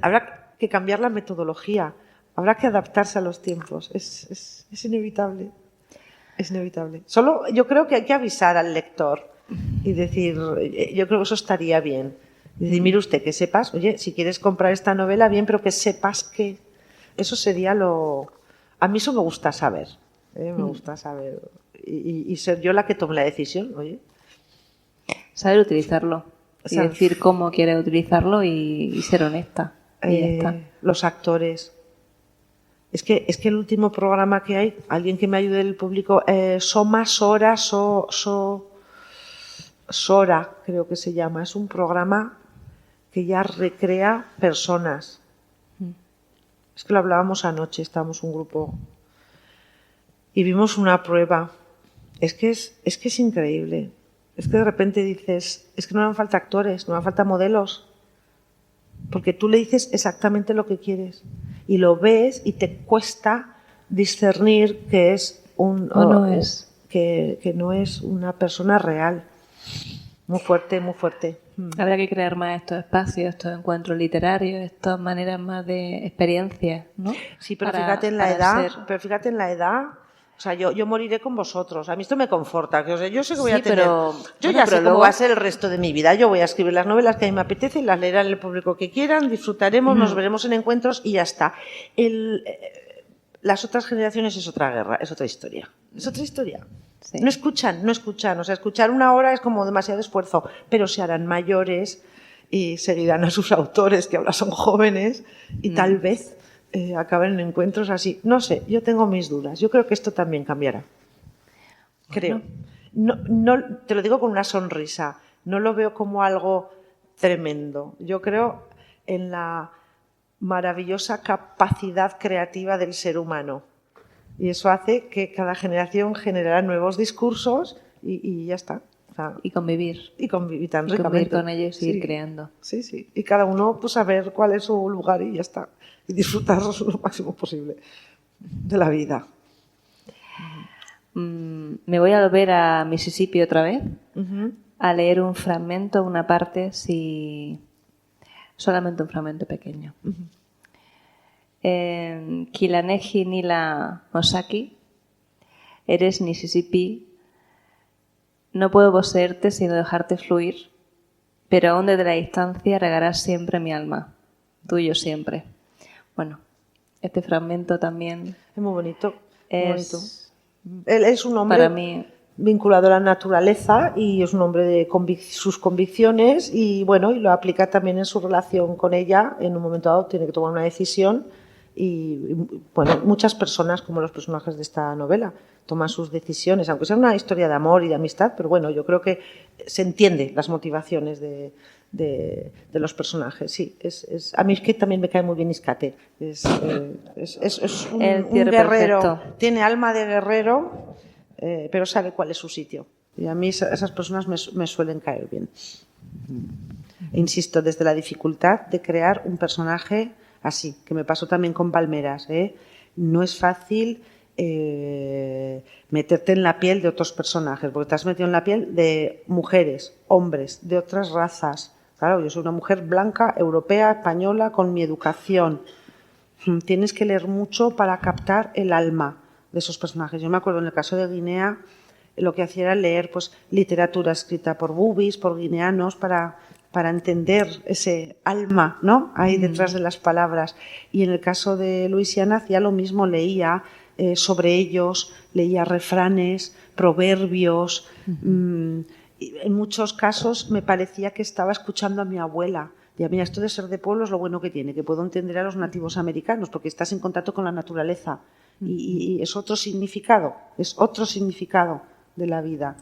[SPEAKER 4] Habrá que cambiar la metodología, habrá que adaptarse a los tiempos, es inevitable, es inevitable. Solo yo creo que hay que avisar al lector y decir, yo creo que eso estaría bien. Y decir, mire usted, que sepas, oye, si quieres comprar esta novela, bien, pero que sepas que... Eso sería lo... A mí eso me gusta saber, me gusta saber. Y ser yo la que tome la decisión, oye.
[SPEAKER 3] Saber utilizarlo. Y
[SPEAKER 4] Saber.
[SPEAKER 3] decir cómo quiere utilizarlo y ser honesta. Y ya está.
[SPEAKER 4] Los actores. Es que el último programa que hay, alguien que me ayude del público, Sora, creo que se llama. Es un programa que ya recrea personas. Es que lo hablábamos anoche, estábamos un grupo y vimos una prueba. Es que es increíble. Es que de repente dices, es que no me falta actores, no me falta modelos. Porque tú le dices exactamente lo que quieres y lo ves y te cuesta discernir que es que no es una persona real. Muy fuerte, muy fuerte.
[SPEAKER 3] Habrá que crear más estos espacios, estos encuentros literarios, estas maneras más de experiencia, ¿no?
[SPEAKER 4] Sí, pero
[SPEAKER 3] Para-
[SPEAKER 4] fíjate en la
[SPEAKER 3] para
[SPEAKER 4] edad,
[SPEAKER 3] ser-
[SPEAKER 4] pero fíjate en la edad. O sea, yo moriré con vosotros. A mí esto me conforta. Que, o sea, yo sé que voy
[SPEAKER 3] Sí,
[SPEAKER 4] a tener...
[SPEAKER 3] pero-
[SPEAKER 4] yo
[SPEAKER 3] bueno,
[SPEAKER 4] ya
[SPEAKER 3] pero
[SPEAKER 4] sé cómo
[SPEAKER 3] luego-
[SPEAKER 4] va a ser el resto de mi vida. Yo voy a escribir las novelas que a mí me apetece y las leerán el público que quieran, disfrutaremos, nos veremos en encuentros y ya está. Las otras generaciones es otra guerra, es otra historia. Es otra historia.
[SPEAKER 3] Sí.
[SPEAKER 4] No escuchan. O sea, escuchar una hora es como demasiado esfuerzo, pero se harán mayores y seguirán a sus autores, que ahora son jóvenes, y tal vez acaben en encuentros así. No sé, yo tengo mis dudas. Yo creo que esto también cambiará. Creo. No, te lo digo con una sonrisa. No lo veo como algo tremendo. Yo creo en la maravillosa capacidad creativa del ser humano. Y eso hace que cada generación generará nuevos discursos y ya está. O sea,
[SPEAKER 3] Y convivir.
[SPEAKER 4] y convivir tan
[SPEAKER 3] Y convivir
[SPEAKER 4] ricamente.
[SPEAKER 3] con ellos y seguir
[SPEAKER 4] Sí.
[SPEAKER 3] creando.
[SPEAKER 4] Sí, sí. Y cada uno, pues, saber cuál es su lugar y ya está. Y disfrutar lo máximo posible de la vida.
[SPEAKER 3] Me voy a volver a Mississippi otra vez,
[SPEAKER 4] Ujú.
[SPEAKER 3] a leer un fragmento, una parte, solamente un fragmento pequeño. En Kilaneji Nila Mosaki, eres Mississippi, no puedo poseerte sino dejarte fluir, pero aún desde la distancia regarás siempre mi alma, tuyo siempre. Bueno, este fragmento también
[SPEAKER 4] Es muy bonito. Muy bonito.
[SPEAKER 3] es
[SPEAKER 4] Él es un hombre
[SPEAKER 3] para mí...
[SPEAKER 4] vinculado a la naturaleza y es un hombre de sus convicciones y bueno, y lo aplica también en su relación con ella. En un momento dado tiene que tomar una decisión y bueno, muchas personas, como los personajes de esta novela, toman sus decisiones, aunque sea una historia de amor y de amistad, pero bueno, yo creo que se entiende las motivaciones de los personajes. Sí, a mí es que también me cae muy bien Iscate. Es un
[SPEAKER 3] El cierre
[SPEAKER 4] guerrero,
[SPEAKER 3] perfecto.
[SPEAKER 4] tiene alma de guerrero, pero sabe cuál es su sitio. Y a mí esas personas me suelen caer bien. Insisto, desde la dificultad de crear un personaje así, que me pasó también con Palmeras. No es fácil meterte en la piel de otros personajes, porque te has metido en la piel de mujeres, hombres, de otras razas. Claro, yo soy una mujer blanca, europea, española, con mi educación. Tienes que leer mucho para captar el alma de esos personajes. Yo me acuerdo en el caso de Guinea, lo que hacía era leer pues, literatura escrita por bubis, por guineanos, para entender ese alma, ¿no? Ahí detrás de las palabras. Y en el caso de Luisiana hacía lo mismo, leía sobre ellos, leía refranes, proverbios. Y en muchos casos me parecía que estaba escuchando a mi abuela. Y a mí esto de ser de pueblo es lo bueno que tiene, que puedo entender a los nativos americanos, porque estás en contacto con la naturaleza. Y es otro significado de la vida.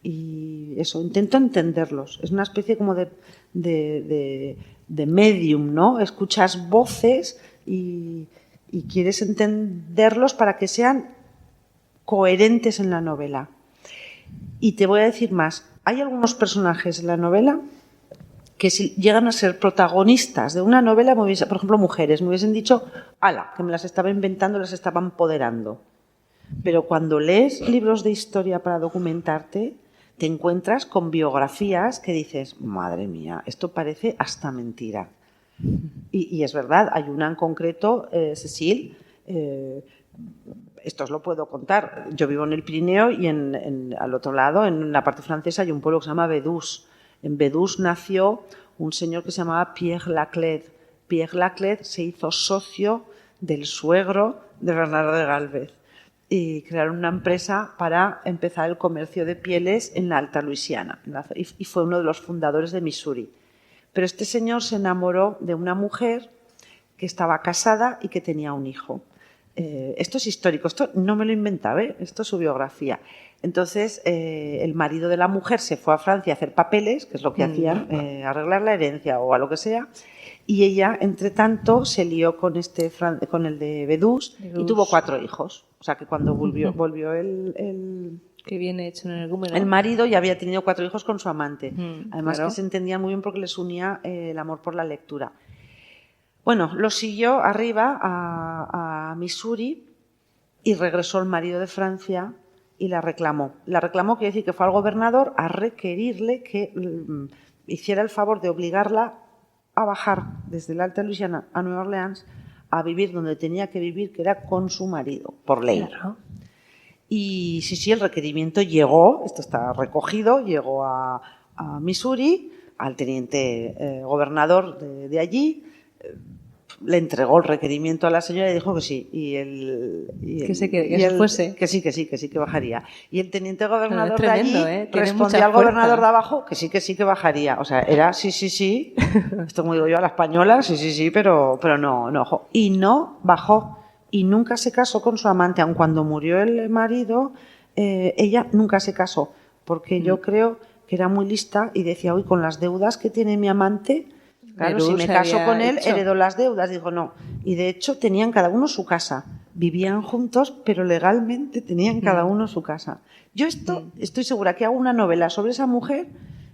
[SPEAKER 4] y eso, intento entenderlos. Es una especie como de medium, ¿no? Escuchas voces y quieres entenderlos para que sean coherentes en la novela. Y te voy a decir más. Hay algunos personajes en la novela que si llegan a ser protagonistas de una novela, por ejemplo, mujeres, me hubiesen dicho, ala, que me las estaba inventando, las estaba empoderando. Pero cuando lees libros de historia para documentarte, te encuentras con biografías que dices, madre mía, esto parece hasta mentira. Y es verdad, hay una en concreto, Cecil, esto os lo puedo contar. Yo vivo en el Pirineo y al otro lado, en la parte francesa, hay un pueblo que se llama Bedús. En Bedús nació un señor que se llamaba Pierre Laclede. Pierre Laclede se hizo socio del suegro de Bernardo de Galvez y crearon una empresa para empezar el comercio de pieles en la Alta Luisiana y fue uno de los fundadores de Missouri. Pero este señor se enamoró de una mujer que estaba casada y que tenía un hijo. Esto es histórico, esto no me lo inventaba, esto es su biografía. Entonces, el marido de la mujer se fue a Francia a hacer papeles, que es lo que hacían, arreglar la herencia o a lo que sea, y ella, entre tanto, se lió con el de Bedús y tuvo 4 hijos. O sea, que cuando volvió
[SPEAKER 3] Qué bien hecho en
[SPEAKER 4] el marido, ya había tenido 4 hijos con su amante. Además,
[SPEAKER 3] claro,
[SPEAKER 4] que se entendían muy bien porque les unía el amor por la lectura. Bueno, lo siguió arriba a Missouri y regresó el marido de Francia y la reclamó. La reclamó, quiere decir que fue al gobernador a requerirle que hiciera el favor de obligarla a bajar desde la Alta Luisiana a Nueva Orleans a vivir donde tenía que vivir, que era con su marido, por ley.
[SPEAKER 3] Claro.
[SPEAKER 4] Y sí, el requerimiento llegó, esto está recogido, llegó a Missouri, al teniente gobernador de allí, le entregó el requerimiento a la señora y dijo que sí. Que sí, que bajaría. Y el teniente gobernador de allí respondía al gobernador de abajo que sí, que bajaría. O sea, era sí. Esto como digo yo a la española, sí, pero no, ojo. Y no bajó. Y nunca se casó con su amante. Aun cuando murió el marido, ella nunca se casó. Porque yo creo que era muy lista y decía, uy, con las deudas que tiene mi amante... Claro, si me caso con él, heredó las deudas. Digo, no. Y de hecho tenían cada uno su casa. Vivían juntos, pero legalmente tenían cada uno su casa. Yo estoy segura que hago una novela sobre esa mujer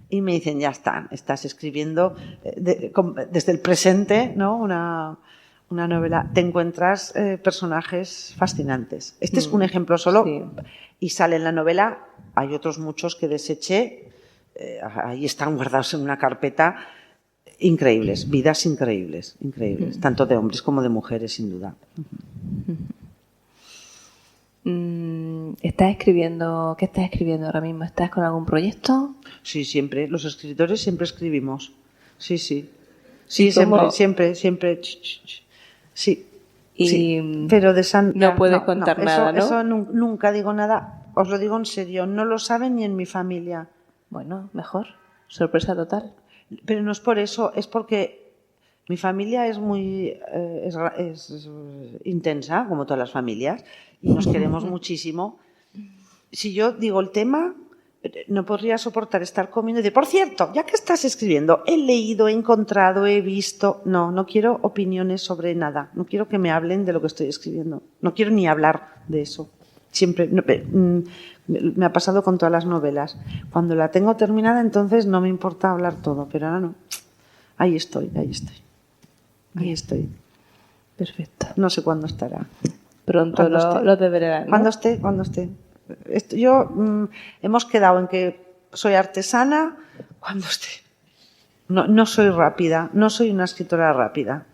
[SPEAKER 4] y me dicen, ya estás escribiendo desde el presente, ¿no? Una novela. Te encuentras personajes fascinantes. Este es un ejemplo solo y sale en la novela. Hay otros muchos que deseché. Ahí están guardados en una carpeta. Increíbles, vidas increíbles, tanto de hombres como de mujeres, sin duda.
[SPEAKER 3] ¿Estás escribiendo? ¿Qué estás escribiendo ahora mismo? ¿Estás con algún proyecto?
[SPEAKER 4] Sí, siempre. Los escritores siempre escribimos. Sí. Sí, siempre. Sí. Pero
[SPEAKER 3] no puedes contar nada, ¿no?
[SPEAKER 4] Eso nunca digo nada. Os lo digo en serio. No lo saben ni en mi familia.
[SPEAKER 3] Bueno, mejor. Sorpresa total.
[SPEAKER 4] Pero no es por eso, es porque mi familia es muy es intensa, como todas las familias, y nos queremos muchísimo. Si yo digo el tema, no podría soportar estar comiendo y decir, por cierto, ya que estás escribiendo, he leído, he encontrado, he visto... No quiero opiniones sobre nada, no quiero que me hablen de lo que estoy escribiendo, no quiero ni hablar de eso. Siempre... me ha pasado con todas las novelas. Cuando la tengo terminada, entonces no me importa hablar todo, pero ahora no. Ahí estoy.
[SPEAKER 3] Perfecto.
[SPEAKER 4] No sé cuándo estará.
[SPEAKER 3] Pronto lo deberá, ¿no?
[SPEAKER 4] Cuando esté. Hemos quedado en que soy artesana cuando esté. No soy rápida, no soy una escritora rápida.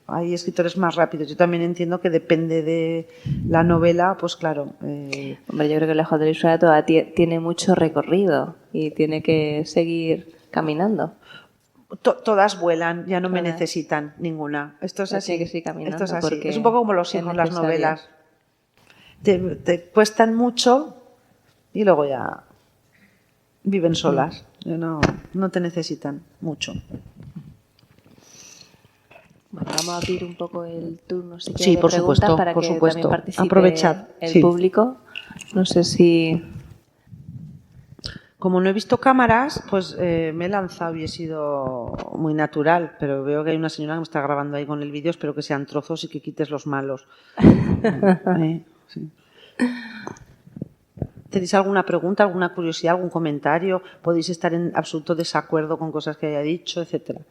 [SPEAKER 4] Hay escritores más rápidos. Yo también entiendo que depende de la novela, pues claro.
[SPEAKER 3] Hombre, yo creo que Lejos de la Ilusión tiene mucho recorrido y tiene que seguir caminando.
[SPEAKER 4] Todas vuelan, ya no me necesitan ninguna. Esto es así.
[SPEAKER 3] Que sí, caminando,
[SPEAKER 4] esto es así. Es un poco como los hijos, las novelas. Te cuestan mucho y luego ya viven solas. No te necesitan mucho.
[SPEAKER 3] Bueno, vamos a abrir un poco el turno si
[SPEAKER 4] sí, por supuesto,
[SPEAKER 3] para
[SPEAKER 4] por
[SPEAKER 3] que
[SPEAKER 4] supuesto.
[SPEAKER 3] También participe
[SPEAKER 4] Aprovechad
[SPEAKER 3] el público. No sé si...
[SPEAKER 4] Como no he visto cámaras, pues me he lanzado y he sido muy natural, pero veo que hay una señora que me está grabando ahí con el vídeo, espero que sean trozos y que quites los malos. Sí. ¿Tenéis alguna pregunta, alguna curiosidad, algún comentario? ¿Podéis estar en absoluto desacuerdo con cosas que haya dicho, etcétera?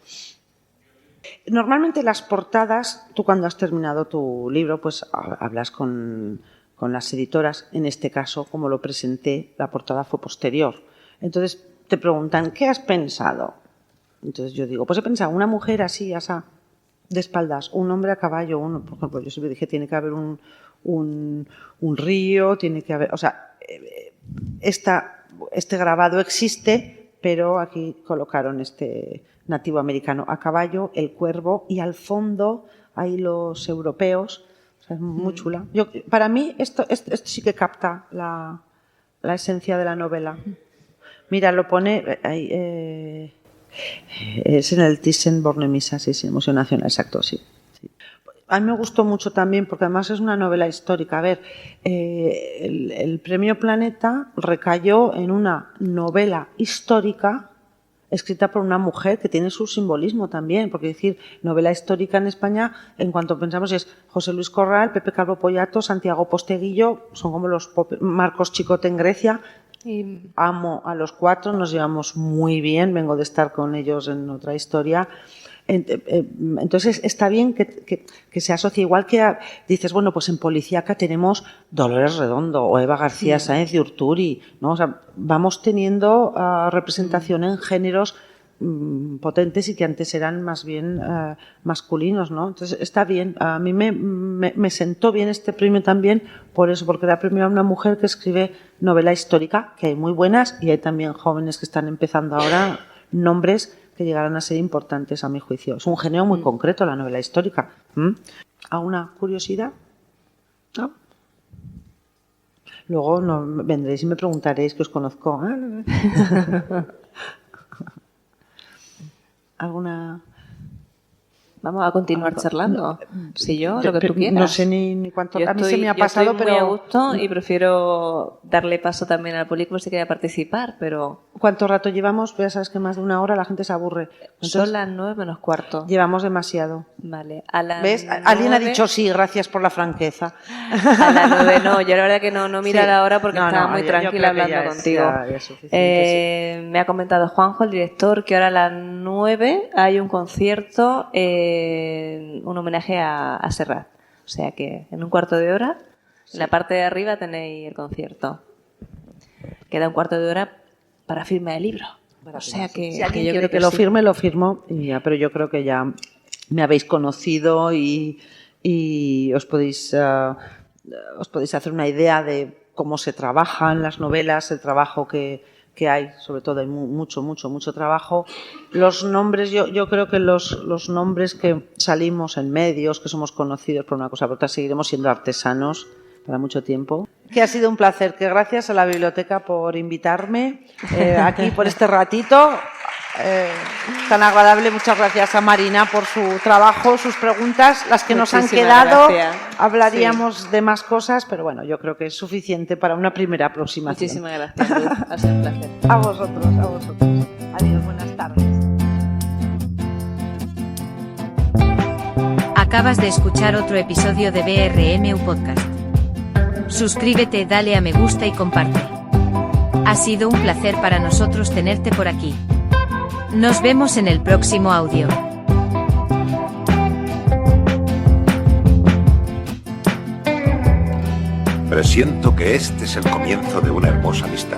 [SPEAKER 4] Normalmente las portadas, tú cuando has terminado tu libro, pues hablas con las editoras. En este caso, como lo presenté, la portada fue posterior. Entonces te preguntan, ¿qué has pensado? Entonces yo digo, pues he pensado una mujer así, asá, de espaldas, un hombre a caballo, por ejemplo, yo siempre dije, tiene que haber un río, tiene que haber, o sea, este grabado existe, pero aquí colocaron este nativo americano a caballo, el cuervo, y al fondo hay los europeos. O sea, es muy chula. Para mí esto sí que capta la esencia de la novela. Mira, lo pone ahí, es en el Thyssen-Bornemisza, sí, Museo Nacional, exacto, sí. A mí me gustó mucho también porque además es una novela histórica. A ver, el Premio Planeta recayó en una novela histórica escrita por una mujer que tiene su simbolismo también, porque decir novela histórica en España, en cuanto pensamos es José Luis Corral, Pepe Calvo Pollato, Santiago Posteguillo, son como los Marcos Chicote en Grecia. Amo a los cuatro, nos llevamos muy bien, vengo de estar con ellos en otra historia. Entonces está bien que se asocie, igual que dices, bueno, pues en policíaca tenemos Dolores Redondo o Eva García Sáenz de Urturi, ¿no? O sea, vamos teniendo representación en géneros potentes y que antes eran más bien masculinos, ¿no? Entonces está bien. A mí me sentó bien este premio también por eso, porque era premio a una mujer que escribe novela histórica, que hay muy buenas y hay también jóvenes que están empezando ahora, nombres que llegarán a ser importantes a mi juicio. Es un género muy concreto la novela histórica. ¿Alguna curiosidad? ¿No? Luego vendréis y me preguntaréis, que os conozco. ¿Alguna?
[SPEAKER 3] Vamos a continuar charlando. Si yo, lo que tú quieras.
[SPEAKER 4] No sé ni cuánto. A mí se me ha pasado,
[SPEAKER 3] estoy muy a gusto y prefiero darle paso también al público si quiere participar, pero...
[SPEAKER 4] ¿Cuánto rato llevamos? Pues ya sabes que más de una hora la gente se aburre. Entonces,
[SPEAKER 3] son las 9:15.
[SPEAKER 4] Llevamos demasiado.
[SPEAKER 3] Vale.
[SPEAKER 4] ¿Ves? Alguien ha dicho sí, gracias por la franqueza.
[SPEAKER 3] A las 9 no. Yo la verdad que no mira la hora porque estaba muy tranquila hablando contigo.
[SPEAKER 4] Ya es suficiente,
[SPEAKER 3] Me ha comentado Juanjo, el director, que ahora a las 9 hay un concierto, un homenaje a Serrat. O sea que en un cuarto de hora, en la parte de arriba tenéis el concierto. Queda un cuarto de hora para firma de libro. O sea que,
[SPEAKER 4] si alguien quiere que lo firme, lo firmo. Ya, pero yo creo que ya me habéis conocido y os podéis hacer una idea de cómo se trabajan las novelas, el trabajo que hay, sobre todo hay mucho trabajo. Los nombres, yo creo que los nombres que salimos en medios, que somos conocidos por una cosa o por otra, seguiremos siendo artesanos para mucho tiempo. Que ha sido un placer, que gracias a la biblioteca por invitarme aquí por este ratito tan agradable. Muchas gracias a Marina por su trabajo, sus preguntas, las que nos han quedado.
[SPEAKER 3] Gracias.
[SPEAKER 4] Hablaríamos de más cosas, pero bueno, yo creo que es suficiente para una primera aproximación.
[SPEAKER 3] Muchísimas gracias, Luz. Ha sido un placer.
[SPEAKER 4] A vosotros. Adiós, buenas tardes.
[SPEAKER 5] Acabas de escuchar otro episodio de BRMU Podcast. Suscríbete, dale a me gusta y comparte. Ha sido un placer para nosotros tenerte por aquí. Nos vemos en el próximo audio.
[SPEAKER 6] Presiento que este es el comienzo de una hermosa amistad.